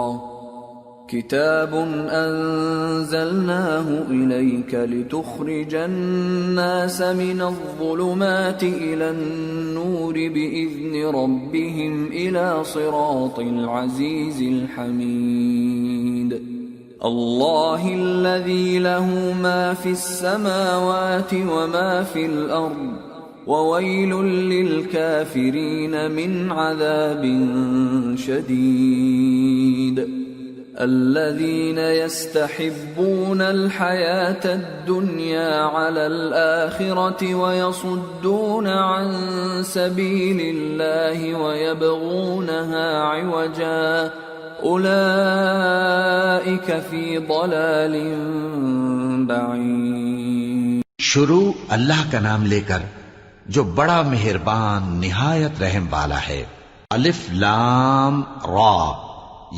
کتاب انزلناه الیک لتخرج الناس من الظلمات الى النور باذن ربهم الى صراط العزیز الحمید۔ اللہ الذی له ما فی السماوات وما فی الارض وویل للکافرین من عذاب شدید۔ الذین یستحبون الحیاة الدنیا علی الآخرة ویصدون عن سبیل اللہ ویبغونها عوجا اولئک فی ضلال بعید۔ شروع اللہ کا نام لے کر جو بڑا مہربان نہایت رحم والا ہے۔ الف لام را،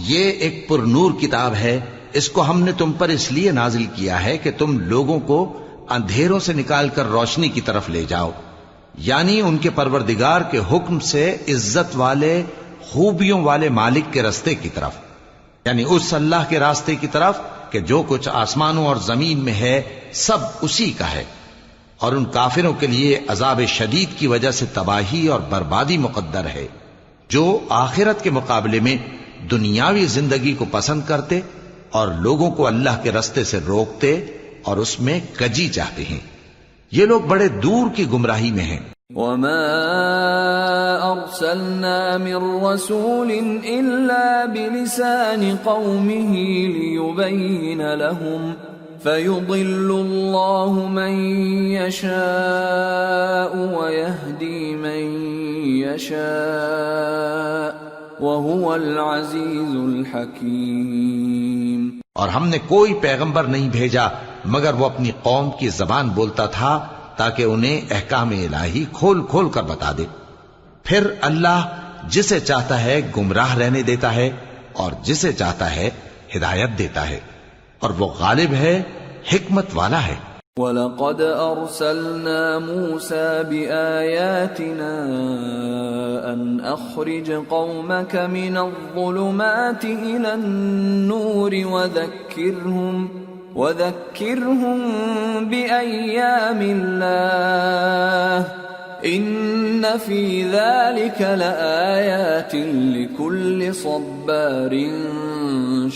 یہ ایک پر نور کتاب ہے، اس کو ہم نے تم پر اس لیے نازل کیا ہے کہ تم لوگوں کو اندھیروں سے نکال کر روشنی کی طرف لے جاؤ، یعنی ان کے پروردگار کے حکم سے عزت والے خوبیوں والے مالک کے راستے کی طرف، یعنی اس اللہ کے راستے کی طرف کہ جو کچھ آسمانوں اور زمین میں ہے سب اسی کا ہے، اور ان کافروں کے لیے عذاب شدید کی وجہ سے تباہی اور بربادی مقدر ہے، جو آخرت کے مقابلے میں دنیاوی زندگی کو پسند کرتے اور لوگوں کو اللہ کے راستے سے روکتے اور اس میں کجی چاہتے ہیں، یہ لوگ بڑے دور کی گمراہی میں ہیں۔ وما ارسلنا من رسول الا بلسان قومه ليبين لهم فيضل الله من يشاء ويهدي من يشاء وَهُوَ الْعَزِيزُ الْحَكِيمُ۔ اور ہم نے کوئی پیغمبر نہیں بھیجا مگر وہ اپنی قوم کی زبان بولتا تھا تاکہ انہیں احکام الہی کھول کھول کر بتا دے، پھر اللہ جسے چاہتا ہے گمراہ رہنے دیتا ہے اور جسے چاہتا ہے ہدایت دیتا ہے، اور وہ غالب ہے، حکمت والا ہے۔ وَلَقَدْ أَرْسَلْنَا مُوسَى بِآيَاتِنَا أَنْ أَخْرِجْ قَوْمَكَ مِنَ الظُّلُمَاتِ إِلَى النُّورِ وَذَكِّرْهُمْ بِأَيَّامِ اللَّهِ إِنَّ فِي ذَلِكَ لَآيَاتٍ لِكُلِّ صَبَّارٍ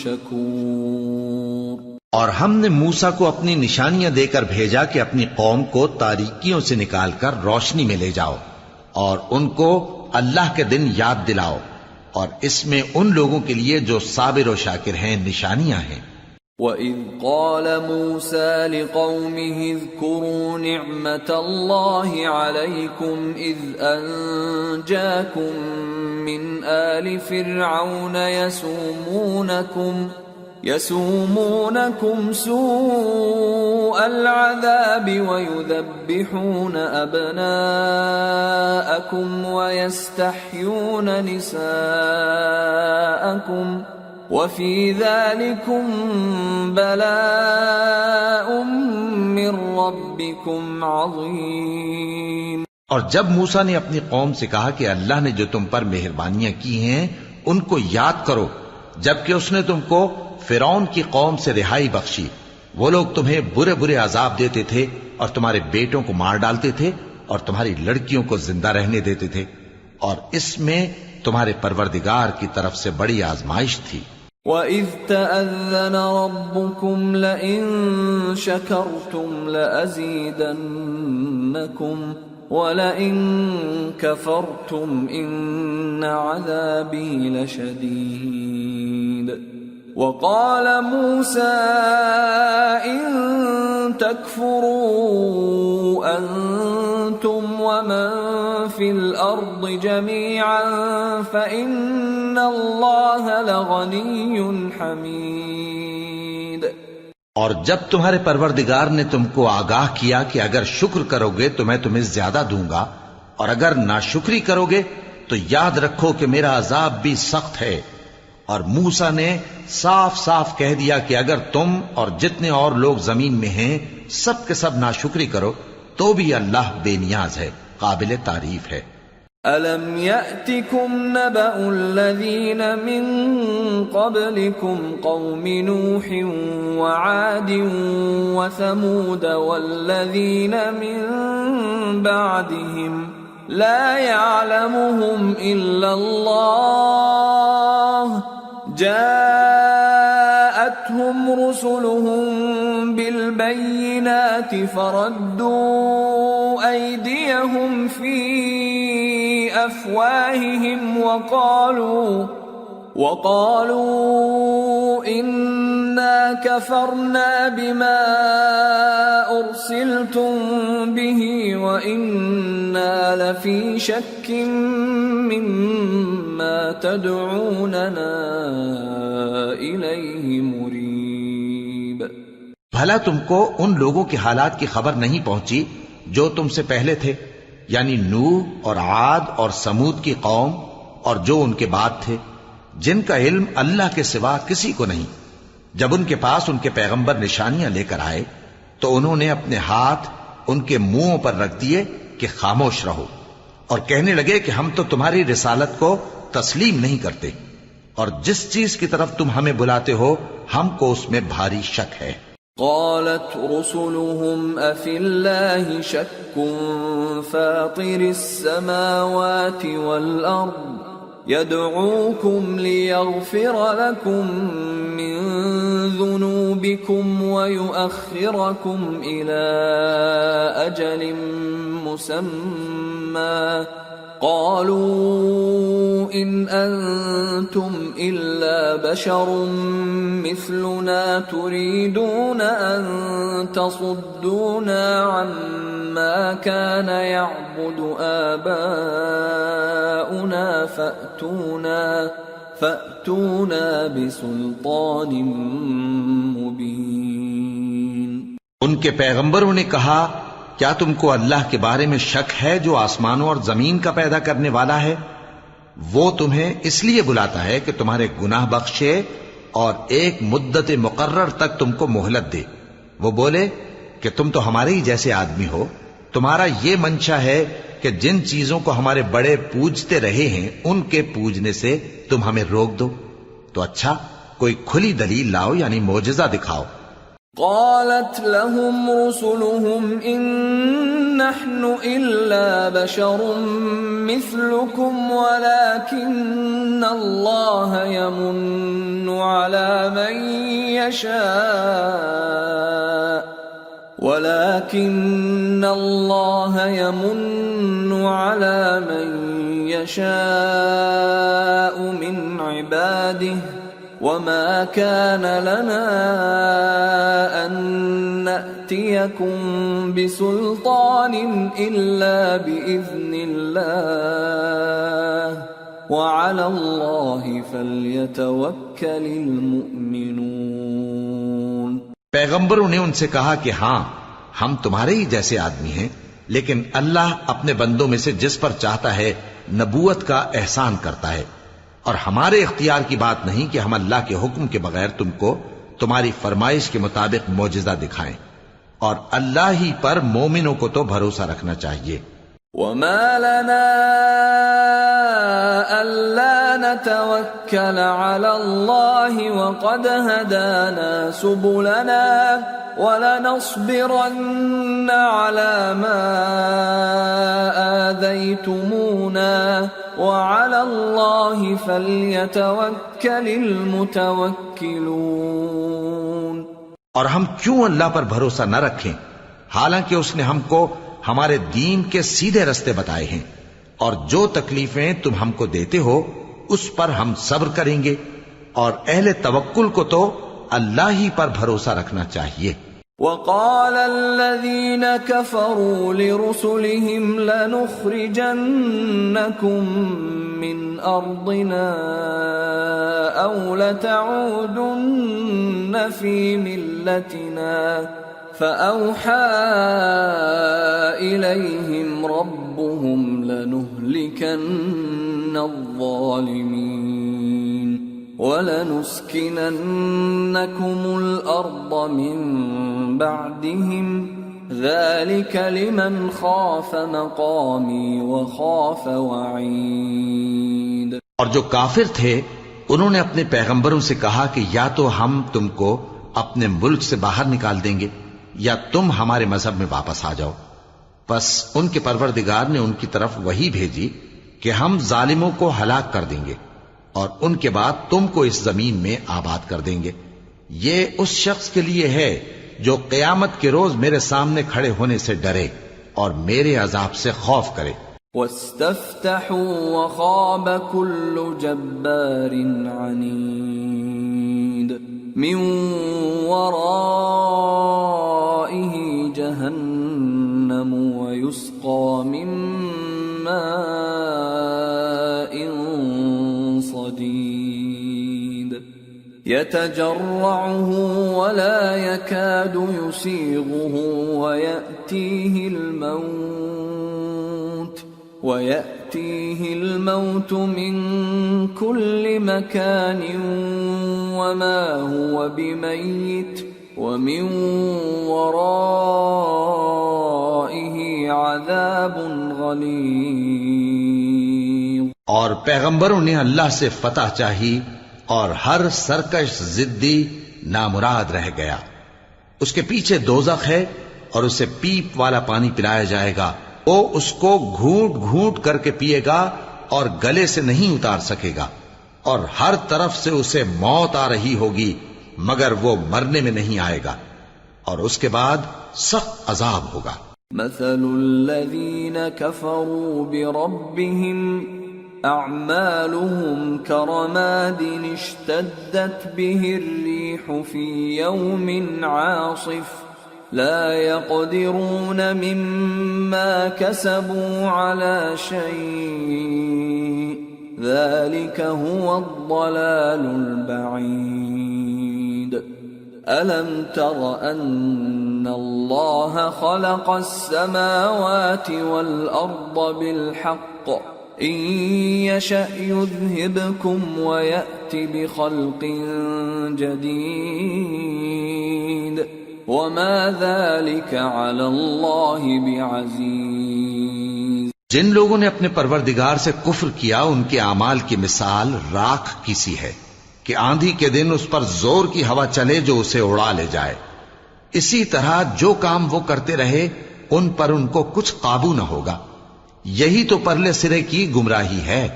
شَكُورٍ۔ اور ہم نے موسیٰ کو اپنی نشانیاں دے کر بھیجا کہ اپنی قوم کو تاریکیوں سے نکال کر روشنی میں لے جاؤ، اور ان کو اللہ کے دن یاد دلاؤ، اور اس میں ان لوگوں کے لیے جو صابر و شاکر ہیں نشانیاں ہیں۔ وَإِذْ قَالَ مُوسَى لِقَوْمِهِ اذْكُرُوا نِعْمَةَ اللَّهِ عَلَيْكُمْ إِذْ أَنْجَاكُمْ مِنْ آلِ فِرْعَوْنَ يَسُومُونَكُمْ سُوءَ الْعَذَابِ وَيُذَبِّحُونَ أَبْنَاءَكُمْ وَيَسْتَحْيُونَ نِسَاءَكُمْ وَفِي ذَلِكُمْ بَلَاءٌ مِّن رَّبِّكُمْ عَظِيمٌ۔ اور جب موسیٰ نے اپنی قوم سے کہا کہ اللہ نے جو تم پر مہربانیاں کی ہیں ان کو یاد کرو، جبکہ اس نے تم کو فرعون کی قوم سے رہائی بخشی، وہ لوگ تمہیں برے برے عذاب دیتے تھے اور تمہارے بیٹوں کو مار ڈالتے تھے اور تمہاری لڑکیوں کو زندہ رہنے دیتے تھے، اور اس میں تمہارے پروردگار کی طرف سے بڑی آزمائش تھی۔ وَإِذْ تَأَذَّنَ رَبُّكُمْ لَئِن شَكَرْتُمْ لَأَزِيدَنَّكُمْ وَلَئِن كَفَرْتُمْ إِنَّ عَذَابِي لَشَدِيدٌ۔ وَقَالَ مُوسَىٰ إِن تَكْفُرُوا أَنتُمْ وَمَن فِي الْأَرْضِ جَمِيعًا فَإِنَّ اللَّهَ لَغَنِيٌّ حَمِيدٌ۔ اور جب تمہارے پروردگار نے تم کو آگاہ کیا کہ اگر شکر کرو گے تو میں تمہیں زیادہ دوں گا، اور اگر ناشکری کرو گے تو یاد رکھو کہ میرا عذاب بھی سخت ہے۔ اور موسیٰ نے صاف صاف کہہ دیا کہ اگر تم اور جتنے اور لوگ زمین میں ہیں سب کے سب ناشکری کرو تو بھی اللہ بے نیاز ہے، قابل تعریف ہے۔ أَلَمْ يَأْتِكُمْ نَبَأُ الَّذِينَ مِنْ قَبْلِكُمْ قَوْمِ نُوحٍ وَعَادٍ وَثَمُودَ وَالَّذِينَ مِنْ بَعْدِهِمْ لَا يَعْلَمُهُمْ إِلَّا اللَّهُ جَاءَتْهُمْ رُسُلُهُم بِالْبَيِّنَاتِ فَرَدُّوا أَيْدِيَهُمْ فِي أَفْوَاهِهِمْ وَقَالُوا إِنَّا كَفَرْنَا بِمَا أُرْسِلْتُمْ بِهِ وَإِنَّا لَفِي شَكٍّ مِّمَّا تَدْعُونَنَا إِلَيْهِ مُرِيبٍ۔ بھلا تم کو ان لوگوں کے حالات کی خبر نہیں پہنچی جو تم سے پہلے تھے، یعنی نوح اور عاد اور سمود کی قوم اور جو ان کے بعد تھے، جن کا علم اللہ کے سوا کسی کو نہیں۔ جب ان کے پاس ان کے پیغمبر نشانیاں لے کر آئے تو انہوں نے اپنے ہاتھ ان کے منہوں پر رکھ دیے کہ خاموش رہو، اور کہنے لگے کہ ہم تو تمہاری رسالت کو تسلیم نہیں کرتے، اور جس چیز کی طرف تم ہمیں بلاتے ہو ہم کو اس میں بھاری شک ہے۔ قالت رسلهم أفي الله شك فاطر السماوات والأرض يدعوكم ليغفر لكم من ذنوبكم ويؤخركم إلى أجل مسمى قالوا إن أنتم إلا بشر مثلنا تريدون أن تصدونا عما كان يعبد آباؤنا فأتونا بسلطان مبين۔ ان کے پیغمبروں نے کہا کیا تم کو اللہ کے بارے میں شک ہے جو آسمانوں اور زمین کا پیدا کرنے والا ہے؟ وہ تمہیں اس لیے بلاتا ہے کہ تمہارے گناہ بخشے اور ایک مدت مقرر تک تم کو مہلت دے۔ وہ بولے کہ تم تو ہمارے ہی جیسے آدمی ہو، تمہارا یہ منشا ہے کہ جن چیزوں کو ہمارے بڑے پوجتے رہے ہیں ان کے پوجنے سے تم ہمیں روک دو، تو اچھا کوئی کھلی دلیل لاؤ، یعنی معجزہ دکھاؤ۔ قالت لهم رسلهم إن نحن إلا بشر مثلكم ولكن الله يمن على من يشاء من عباده وما كان لنا أن نأتيكم بسلطان إلا بإذن الله وعلى الله فليتوكل المؤمنون۔ پیغمبروں نے ان سے کہا کہ ہاں ہم تمہارے ہی جیسے آدمی ہیں، لیکن اللہ اپنے بندوں میں سے جس پر چاہتا ہے نبوت کا احسان کرتا ہے، اور ہمارے اختیار کی بات نہیں کہ ہم اللہ کے حکم کے بغیر تم کو تمہاری فرمائش کے مطابق معجزہ دکھائیں، اور اللہ ہی پر مومنوں کو تو بھروسہ رکھنا چاہیے۔ وما لنا ألا نتوكل على الله وقد هدانا سبلنا ولنصبرن على ما آذيتمونا وعلى الله فليتوكل المتوكلون۔ اور ہم کیوں اللہ پر بھروسہ نہ رکھیں حالانکہ اس نے ہم کو ہمارے دین کے سیدھے رستے بتائے ہیں، اور جو تکلیفیں تم ہم کو دیتے ہو اس پر ہم صبر کریں گے، اور اہل توکل کو تو اللہ ہی پر بھروسہ رکھنا چاہیے۔ وقال الذين كفروا لرسلهم لنخرجنكم من أرضنا أو لتعودن في ملتنا فأوحى إليهم ربهم لنهلكن الظالمين وَلَنُسْكِنَنَّكُمُ الْأَرْضَ مِنْ بَعْدِهِمْ ذَلِكَ لِمَنْ خَافَ مَقَامِي وَخَافَ وَعِيدِ۔ اور جو کافر تھے انہوں نے اپنے پیغمبروں سے کہا کہ یا تو ہم تم کو اپنے ملک سے باہر نکال دیں گے یا تم ہمارے مذہب میں واپس آ جاؤ۔ پس ان کے پروردگار نے ان کی طرف وحی بھیجی کہ ہم ظالموں کو ہلاک کر دیں گے اور ان کے بعد تم کو اس زمین میں آباد کر دیں گے۔ یہ اس شخص کے لیے ہے جو قیامت کے روز میرے سامنے کھڑے ہونے سے ڈرے اور میرے عذاب سے خوف کرے۔ وَاسْتَفْتَحُوا وَخَابَ كُلُّ جَبَّارٍ عَنِيدٍ مِّن وَرَائِهِ جَهَنَّمُ وَيُسْقَى مِن مَّاءٍ صديد يتجرعه ولا يكاد يسيغه ويأتيه الموت من كل مكان وما هو بميت ومن ورائه عذاب غليظ۔ اور پیغمبروں نے اللہ سے فتح چاہی اور ہر سرکش ضدی نامراد رہ گیا۔ اس کے پیچھے دوزخ ہے اور اسے پیپ والا پانی پلایا جائے گا، وہ اس کو گھونٹ گھونٹ کر کے پیے گا اور گلے سے نہیں اتار سکے گا، اور ہر طرف سے اسے موت آ رہی ہوگی مگر وہ مرنے میں نہیں آئے گا، اور اس کے بعد سخت عذاب ہوگا۔ مثل الذين كفروا بربهم أعمالهم كرماد اشتدت به الريح في يوم عاصف لا يقدرون مما كسبوا على شيء ذلك هو الضلال البعيد۔ ألم تر أن الله خلق السماوات والأرض بالحق إن يشأ يذهبكم ويأت بخلق جديد وما ذلك على الله بعزيز۔ جن لوگوں نے اپنے پروردگار سے کفر کیا ان کے اعمال کی مثال راکھ کی سی ہے کہ آندھی کے دن اس پر زور کی ہوا چلے جو اسے اڑا لے جائے۔ اسی طرح جو کام وہ کرتے رہے ان پر ان کو کچھ قابو نہ ہوگا۔ یہی تو پرلے سرے کی گمراہی ہے۔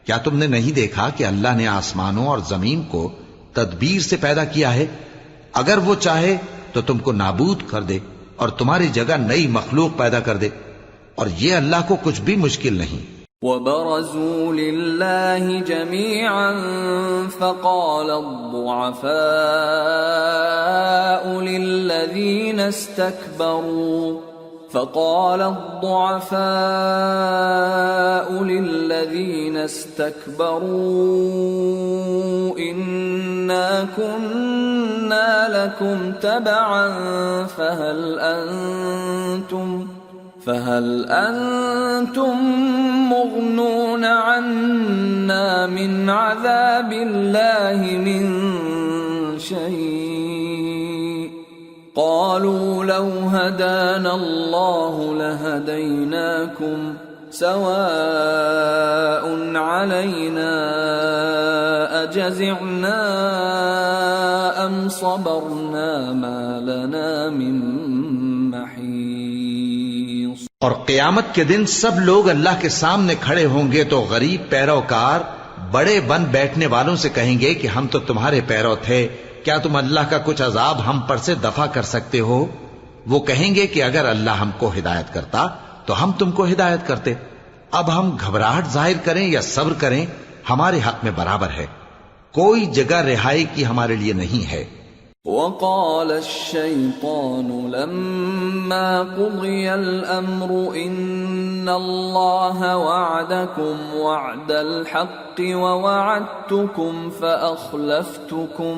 کیا تم نے نہیں دیکھا کہ اللہ نے آسمانوں اور زمین کو تدبیر سے پیدا کیا ہے؟ اگر وہ چاہے تو تم کو نابود کر دے اور تمہاری جگہ نئی مخلوق پیدا کر دے، اور یہ اللہ کو کچھ بھی مشکل نہیں۔ وبرزوا لله جميعا فقال الضعفاء للذين استكبروا إنا كنا لكم تبعا فهل أنتم مغنون عنا من عذاب الله من شيء قالوا لو هدانا الله لهديناكم سواء علينا أجزعنا أم صبرنا ما لنا من محيص۔ اور قیامت کے دن سب لوگ اللہ کے سامنے کھڑے ہوں گے تو غریب پیروکار بڑے بن بیٹھنے والوں سے کہیں گے کہ ہم تو تمہارے پیرو تھے، کیا تم اللہ کا کچھ عذاب ہم پر سے دفع کر سکتے ہو؟ وہ کہیں گے کہ اگر اللہ ہم کو ہدایت کرتا تو ہم تم کو ہدایت کرتے۔ اب ہم گھبراہٹ ظاہر کریں یا صبر کریں ہمارے حق میں برابر ہے، کوئی جگہ رہائی کی ہمارے لیے نہیں ہے۔ وقال الشيطان لما قضي الأمر إن الله وعدكم وعد الحق ووعدتكم فأخلفتكم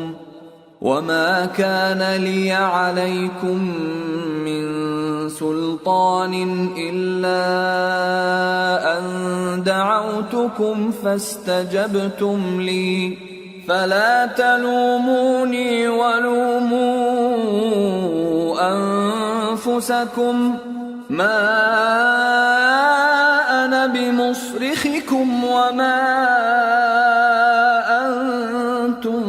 وما كان لي عليكم من سلطان إلا أن دعوتكم فاستجبتم لي فلا تلوموني ولوموا أنفسكم ما أنا بمصرخكم وما أنتم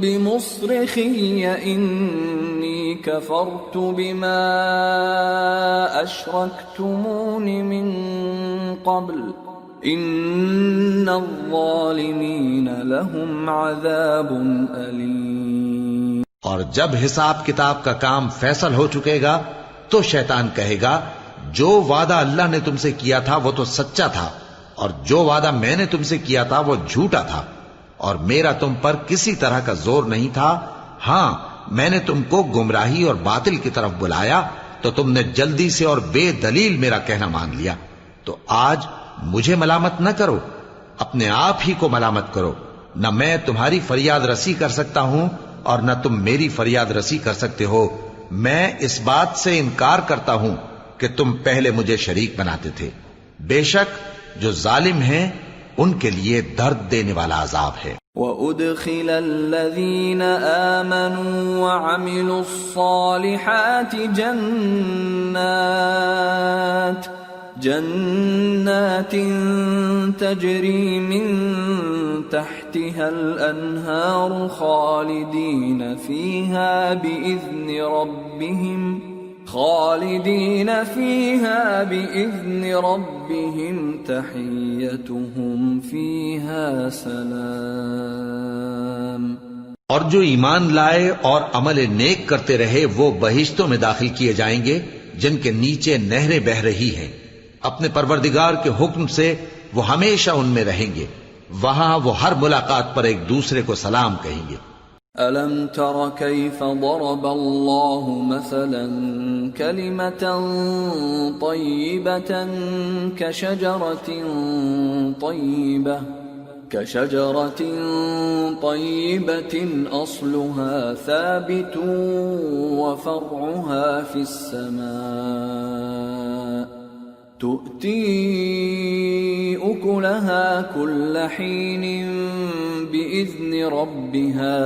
بمصرخي إني كفرت بما أشركتمون من قبل ان الظالمین لهم عذاب علیم۔ اور جب حساب کتاب کا کام فیصل ہو چکے گا تو شیطان کہے گا جو وعدہ اللہ نے تم سے کیا تھا وہ تو سچا تھا اور جو وعدہ میں نے تم سے کیا تھا وہ جھوٹا تھا، اور میرا تم پر کسی طرح کا زور نہیں تھا، ہاں میں نے تم کو گمراہی اور باطل کی طرف بلایا تو تم نے جلدی سے اور بے دلیل میرا کہنا مان لیا، تو آج مجھے ملامت نہ کرو، اپنے آپ ہی کو ملامت کرو، نہ میں تمہاری فریاد رسی کر سکتا ہوں اور نہ تم میری فریاد رسی کر سکتے ہو۔ میں اس بات سے انکار کرتا ہوں کہ تم پہلے مجھے شریک بناتے تھے، بے شک جو ظالم ہیں ان کے لیے درد دینے والا عذاب ہے۔ وَأُدْخِلَ الَّذِينَ آمَنُوا وَعَمِلُوا الصَّالِحَاتِ جنات تجری من تحتها الانہار خالدین فیہا بإذن ربهم تحیتهم فیہا سلام۔ اور جو ایمان لائے اور عمل نیک کرتے رہے وہ بہشتوں میں داخل کیے جائیں گے جن کے نیچے نہریں بہہ رہی ہیں، اپنے پروردگار کے حکم سے وہ ہمیشہ ان میں رہیں گے، وہاں وہ ہر ملاقات پر ایک دوسرے کو سلام کہیں گے۔ أَلَمْ تَرَ كَيْفَ ضَرَبَ اللَّهُ مَثَلًا كَلِمَةً طَيِّبَةً كَشَجَرَةٍ طَيِّبَةٍ أَصْلُهَا ثَابِتٌ وَفَرْعُهَا فِي السَّمَاءِ تُؤْتِي أُكُلَهَا كُلَّ حِينٍ بِإِذْنِ رَبِّهَا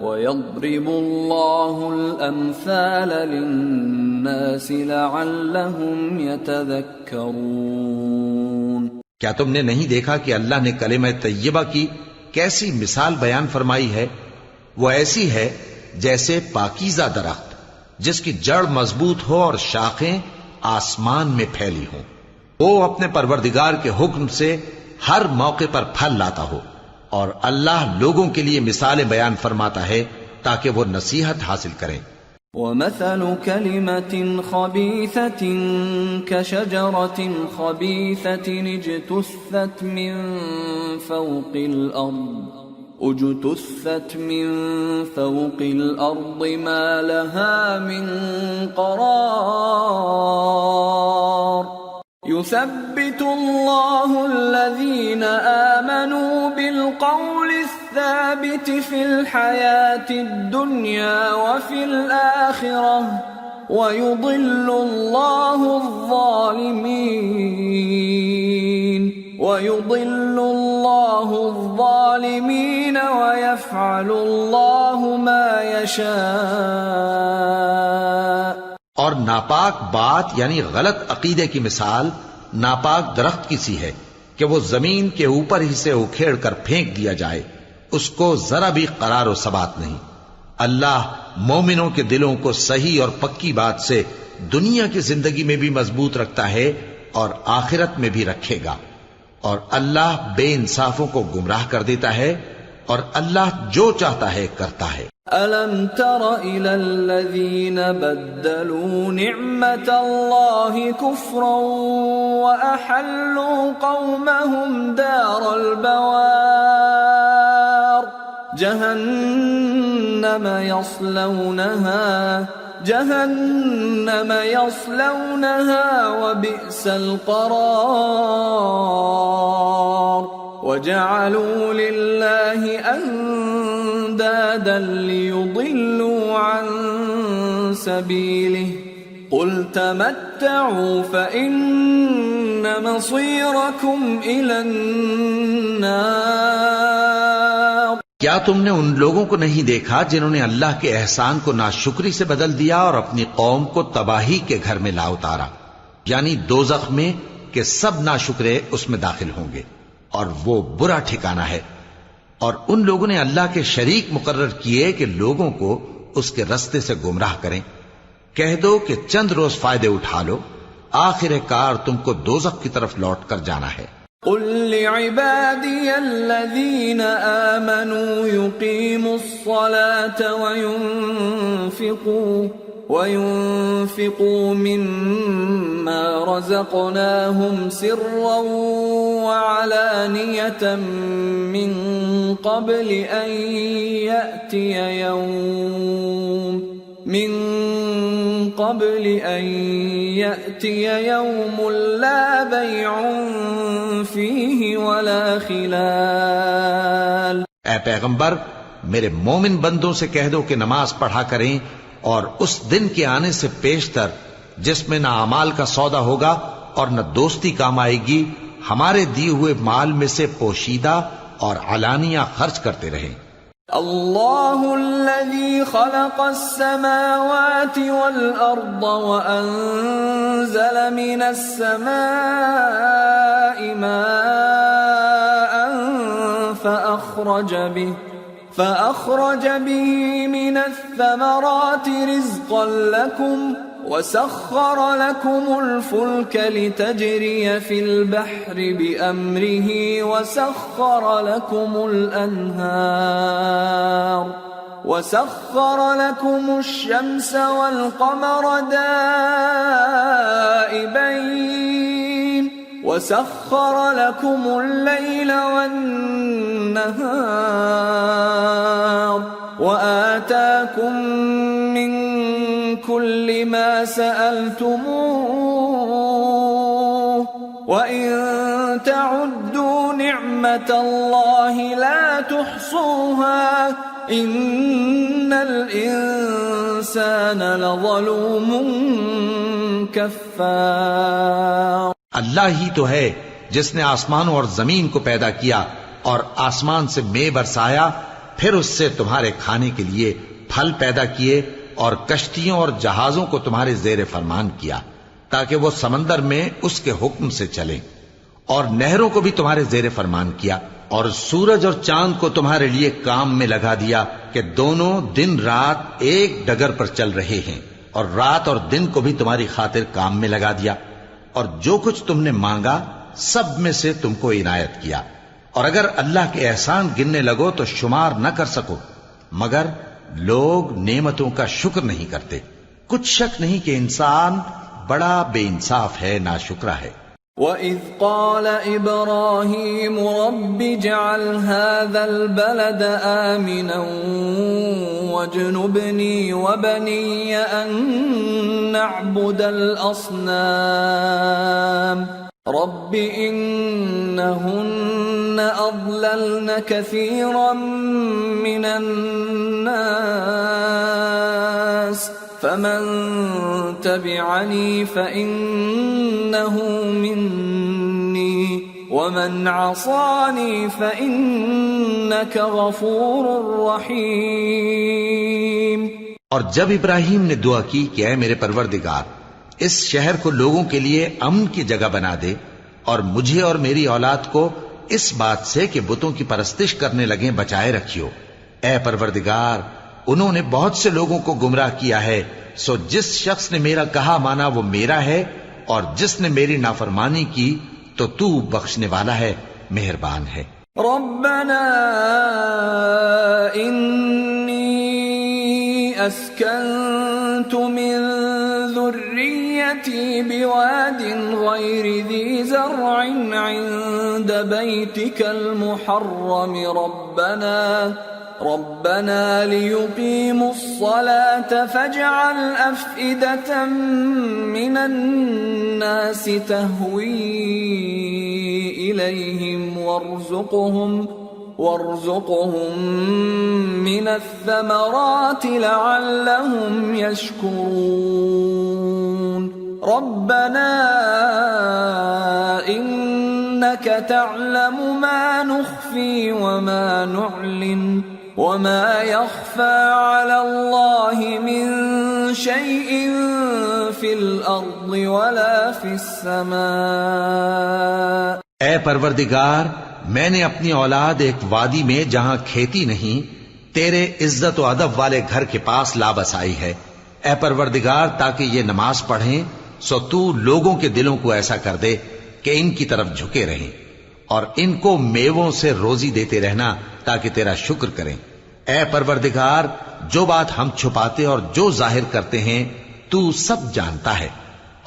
وَيَضْرِبُ اللَّهُ الْأَمْثَالَ لِلنَّاسِ لَعَلَّهُمْ يَتَذَكَّرُونَ۔ کیا تم نے نہیں دیکھا کہ اللہ نے کلمہ طیبہ کی کیسی مثال بیان فرمائی ہے؟ وہ ایسی ہے جیسے پاکیزہ درخت جس کی جڑ مضبوط ہو اور شاخیں آسمان میں پھیلی ہوں، وہ اپنے پروردگار کے حکم سے ہر موقع پر پھل لاتا ہو، اور اللہ لوگوں کے لیے مثالیں بیان فرماتا ہے تاکہ وہ نصیحت حاصل کریں۔ ومثل كلمة خبيثة كشجرة خبيثة اجتثت من فوق الأرض ما لها من قرار يثبت الله الذين آمنوا بالقول الثابت في الحياة الدنيا وفي الآخرة ويضل الله الظالمين ويفعل الله ما يشاء. اور ناپاک بات یعنی غلط عقیدے کی مثال ناپاک درخت کی سی ہے کہ وہ زمین کے اوپر ہی سے اکھیڑ کر پھینک دیا جائے، اس کو ذرا بھی قرار و ثبات نہیں. اللہ مومنوں کے دلوں کو صحیح اور پکی بات سے دنیا کی زندگی میں بھی مضبوط رکھتا ہے اور آخرت میں بھی رکھے گا. اور اللہ بے انصافوں کو گمراہ کر دیتا ہے اور اللہ جو چاہتا ہے کرتا ہے. أَلَمْ تَرَ إِلَى الَّذِينَ بَدَّلُوا نِعْمَةَ اللَّهِ كُفْرًا وَأَحَلُّوا قَوْمَهُمْ دَارَ الْبَوَارِ جهنم يصلونها وبئس القرار وجعلوا لله أندادا ليضلوا عن سبيله قل تمتعوا فإن مصيركم إلى النار. کیا تم نے ان لوگوں کو نہیں دیکھا جنہوں نے اللہ کے احسان کو ناشکری سے بدل دیا اور اپنی قوم کو تباہی کے گھر میں لا اتارا، یعنی دوزخ میں کہ سب ناشکرے اس میں داخل ہوں گے اور وہ برا ٹھکانہ ہے. اور ان لوگوں نے اللہ کے شریک مقرر کیے کہ لوگوں کو اس کے رستے سے گمراہ کریں. کہہ دو کہ چند روز فائدے اٹھا لو، آخر کار تم کو دوزخ کی طرف لوٹ کر جانا ہے. قل لعبادي الذين آمنوا يقيموا الصلاة وينفقوا مما رزقناهم سرا وعلانية من قبل أن يأتي يوم لا بيع فيه ولا خلال. اے پیغمبر میرے مومن بندوں سے کہہ دو کہ نماز پڑھا کریں اور اس دن کے آنے سے پیشتر جس میں نہ اعمال کا سودا ہوگا اور نہ دوستی کام آئے گی، ہمارے دیے ہوئے مال میں سے پوشیدہ اور علانیہ خرچ کرتے رہیں. اللہ الذي خلق السماوات والأرض وأنزل من السماء ماء فأخرج به من الثمرات رزقا لكم وسخر لكم الفلك لتجري في البحر بأمره وسخر لكم الشمس والقمر دائبين وسخر لكم الليل والنهار وآتاكم من كل ما سألتموه وإن تعدوا نعمة الله لا تحصوها إن الإنسان لظلوم كفار. اللہ ہی تو ہے جس نے آسمانوں اور زمین کو پیدا کیا اور آسمان سے مے برسایا، پھر اس سے تمہارے کھانے کے لیے پھل پیدا کیے اور کشتیوں اور جہازوں کو تمہارے زیر فرمان کیا تاکہ وہ سمندر میں اس کے حکم سے چلیں، اور نہروں کو بھی تمہارے زیر فرمان کیا، اور سورج اور چاند کو تمہارے لیے کام میں لگا دیا کہ دونوں دن رات ایک ڈگر پر چل رہے ہیں، اور رات اور دن کو بھی تمہاری خاطر کام میں لگا دیا، اور جو کچھ تم نے مانگا سب میں سے تم کو عنایت کیا. اور اگر اللہ کے احسان گننے لگو تو شمار نہ کر سکو، مگر لوگ نعمتوں کا شکر نہیں کرتے. کچھ شک نہیں کہ انسان بڑا بے انصاف ہے، ناشکرا ہے. وَإِذْ قَالَ إِبْرَاهِيمُ رَبِّ اجْعَلْ هَذَا الْبَلَدَ آمِنًا وَاجْنُبْنِي وَبَنِيَّ أَن نَّعْبُدَ الْأَصْنَامَ رَبِّ إِنَّهُنَّ أَضْلَلْنَ كَثِيرًا مِّنَ النَّاسِ فَمَن تَبِعَنِي فَإِنَّهُ مِنِّي وَمَنْ عَصَانِي فَإِنَّكَ غَفُورٌ رَّحِيمٌ. اور جب ابراہیم نے دعا کی کہ اے میرے پروردگار، اس شہر کو لوگوں کے لیے امن کی جگہ بنا دے اور مجھے اور میری اولاد کو اس بات سے کہ بتوں کی پرستش کرنے لگیں بچائے رکھیو. اے پروردگار، انہوں نے بہت سے لوگوں کو گمراہ کیا ہے، سو جس شخص نے میرا کہا مانا وہ میرا ہے، اور جس نے میری نافرمانی کی تو تو بخشنے والا ہے، مہربان ہے. ربنا انی اسکنت من ذریتی بواد غیر ذی زرع عند بیتک المحرم ربنا ليقيموا الصلاة فاجعل أفئدة من الناس تهوي إليهم وارزقهم من الثمرات لعلهم يشكرون. ربنا إنك تعلم ما نخفي وما نعلن وما يخفى على الله من شيء في الأرض ولا في السماء. اے پروردگار، میں نے اپنی اولاد ایک وادی میں جہاں کھیتی نہیں تیرے عزت و ادب والے گھر کے پاس لا بسائی ہے. اے پروردگار، تاکہ یہ نماز پڑھیں سو تو لوگوں کے دلوں کو ایسا کر دے کہ ان کی طرف جھکے رہیں، اور ان کو میووں سے روزی دیتے رہنا تاکہ تیرا شکر کریں. اے پروردگار، جو بات ہم چھپاتے اور جو ظاہر کرتے ہیں تو سب جانتا ہے،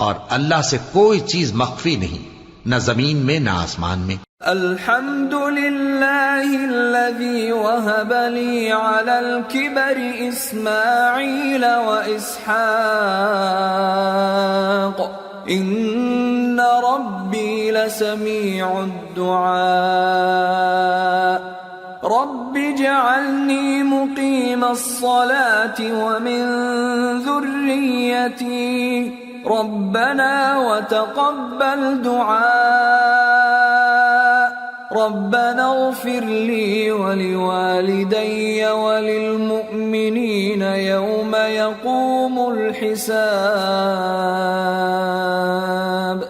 اور اللہ سے کوئی چیز مخفی نہیں، نہ زمین میں نہ آسمان میں. الحمد للہ الذی وہب لی علی الکبر اسماعیل و اسحاق ان ربی لسمیع الدعاء. رب اجعلنی مقیم الصلاة ومن ذریتی ربنا وتقبل دعاء. ربنا اغفر لي ولوالدي وللمؤمنين يوم يقوم الحساب.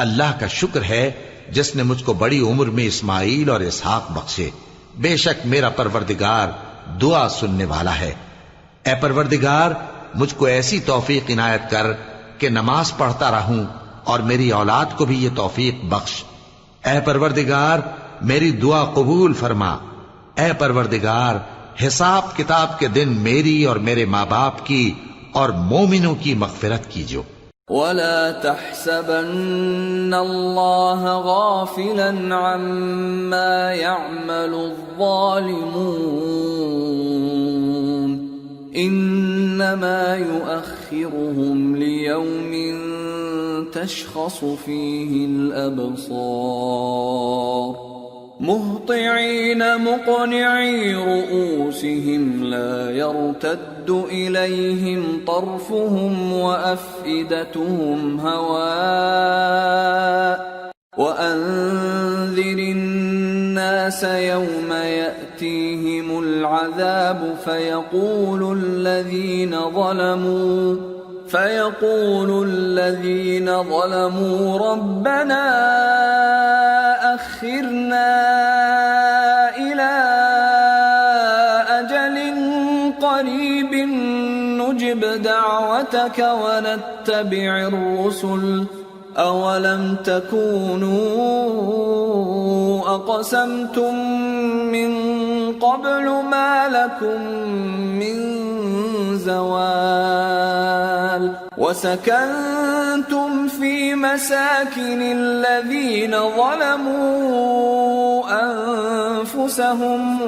اللہ کا شکر ہے جس نے مجھ کو بڑی عمر میں اسماعیل اور اسحاق بخشے. بے شک میرا پروردگار دعا سننے والا ہے. اے پروردگار، مجھ کو ایسی توفیق عنایت کر کہ نماز پڑھتا رہوں اور میری اولاد کو بھی یہ توفیق بخش. اے پروردگار، میری دعا قبول فرما. اے پروردگار، حساب کتاب کے دن میری اور میرے ماں باپ کی اور مومنوں کی مغفرت کیجو. ولا تحسبن الله غافلا عما يعمل الظالمون انما يؤخرهم ليوم تشخص فيه الابصار مهطعين مقنعي رؤوسهم لا يرتد إليهم طرفهم وأفئدتهم هواء وأنذر الناس يوم يأتيهم العذاب فيقول الذين ظلموا ربنا أخرنا إلى أجل قريب نجب دعوتك ونتبع الرسل أولم تكونوا أقسمتم من قبل ما لكم من زوال وسكنتم في مساكن الذين ظلموا أنفسهم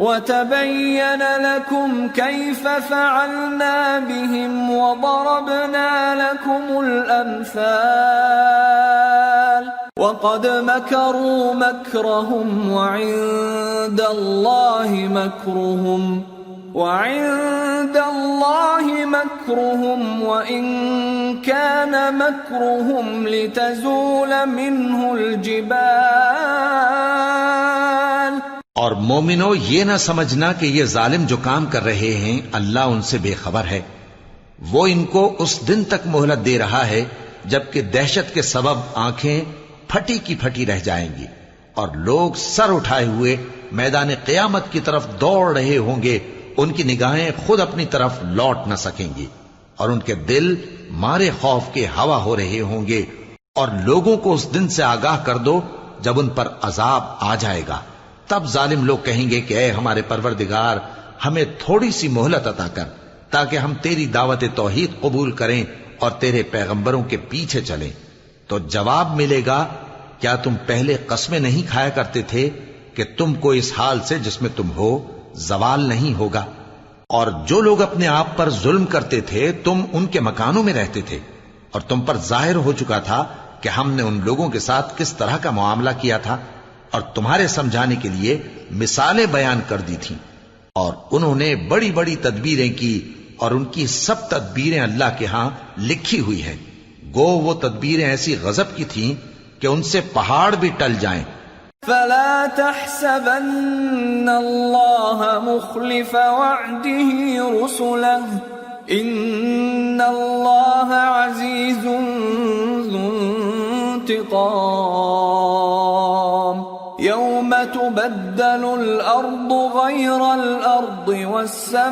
وتبين لكم كيف فعلنا بهم وضربنا لكم الأمثال وقد مكروا مكرهم وعند الله مكرهم وإن كان مكرهم لتزول منه الجبال. اور مومنو، یہ نہ سمجھنا کہ یہ ظالم جو کام کر رہے ہیں اللہ ان سے بے خبر ہے. وہ ان کو اس دن تک مہلت دے رہا ہے جبکہ دہشت کے سبب آنکھیں پھٹی کی پھٹی رہ جائیں گی اور لوگ سر اٹھائے ہوئے میدان قیامت کی طرف دوڑ رہے ہوں گے. ان کی نگاہیں خود اپنی طرف لوٹ نہ سکیں گی اور ان کے دل مارے خوف کے ہوا ہو رہے ہوں گے. اور لوگوں کو اس دن سے آگاہ کر دو جب ان پر عذاب آ جائے گا. تب ظالم لوگ کہیں گے کہ اے ہمارے پروردگار، ہمیں تھوڑی سی مہلت عطا کر تاکہ ہم تیری دعوت توحید قبول کریں اور تیرے پیغمبروں کے پیچھے چلیں. تو جواب ملے گا، کیا تم پہلے قسمیں نہیں کھایا کرتے تھے کہ تم کو اس حال سے جس میں تم ہو زوال نہیں ہوگا؟ اور جو لوگ اپنے آپ پر ظلم کرتے تھے تم ان کے مکانوں میں رہتے تھے اور تم پر ظاہر ہو چکا تھا کہ ہم نے ان لوگوں کے ساتھ کس طرح کا معاملہ کیا تھا اور تمہارے سمجھانے کے لیے مثالیں بیان کر دی تھیں. اور انہوں نے بڑی بڑی تدبیریں کی اور ان کی سب تدبیریں اللہ کے ہاں لکھی ہوئی ہیں. گو وہ تدبیریں ایسی غضب کی تھیں کہ ان سے پہاڑ بھی ٹل جائیں. فلا تحسبن الله مخلف وعده رسله ان الله عزيز ذو انتقام يوم تبدل الأرض غير الأرض والسماوات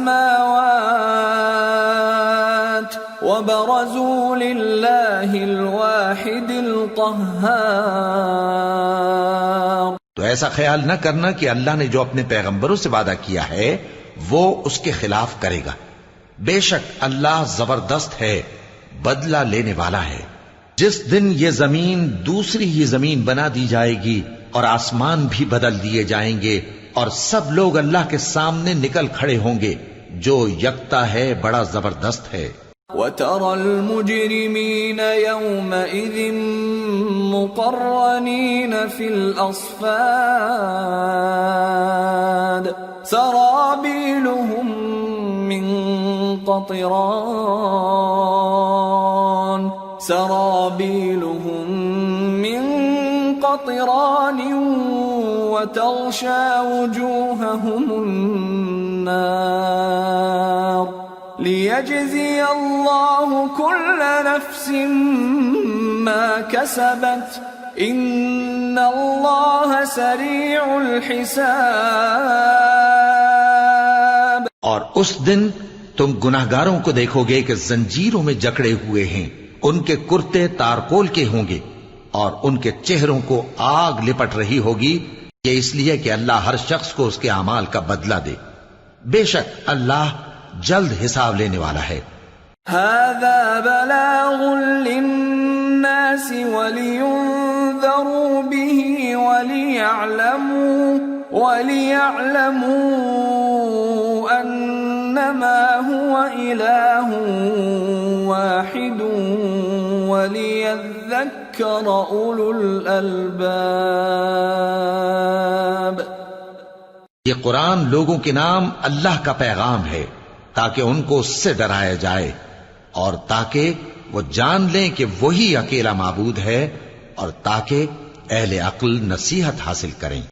وبرزوا لله الواحد القهار. تو ایسا خیال نہ کرنا کہ اللہ نے جو اپنے پیغمبروں سے وعدہ کیا ہے وہ اس کے خلاف کرے گا. بے شک اللہ زبردست ہے، بدلہ لینے والا ہے. جس دن یہ زمین دوسری ہی زمین بنا دی جائے گی اور آسمان بھی بدل دیے جائیں گے اور سب لوگ اللہ کے سامنے نکل کھڑے ہوں گے جو یکتا ہے، بڑا زبردست ہے. وَتَرَى الْمُجْرِمِينَ يَوْمَئِذٍ مُقَرَّنِينَ فِي الْأَصْفَادِ سَرَابِيلُهُم مِّن قَطِرَانٍ وَتَغْشَى وُجُوهَهُمُ النَّارُ لِيَجْزِيَ اللَّهُ كُلَّ نَفْسٍ مَا كَسَبَتْ إِنَّ اللَّهَ سَرِيعُ الْحِسَابِ. اور اس دن تم گناہگاروں کو دیکھو گے کہ زنجیروں میں جکڑے ہوئے ہیں، ان کے کرتے تارکول کے ہوں گے اور ان کے چہروں کو آگ لپٹ رہی ہوگی. یہ اس لیے کہ اللہ ہر شخص کو اس کے اعمال کا بدلہ دے. بے شک اللہ جلد حساب لینے والا ہے. هذا بلاغ للناس ولينذروا به وليعلموا أنما هو إله واحد وليذكر أولو الألباب. یہ قرآن لوگوں کے نام اللہ کا پیغام ہے تاکہ ان کو اس سے ڈرایا جائے اور تاکہ وہ جان لیں کہ وہی اکیلا معبود ہے اور تاکہ اہل عقل نصیحت حاصل کریں.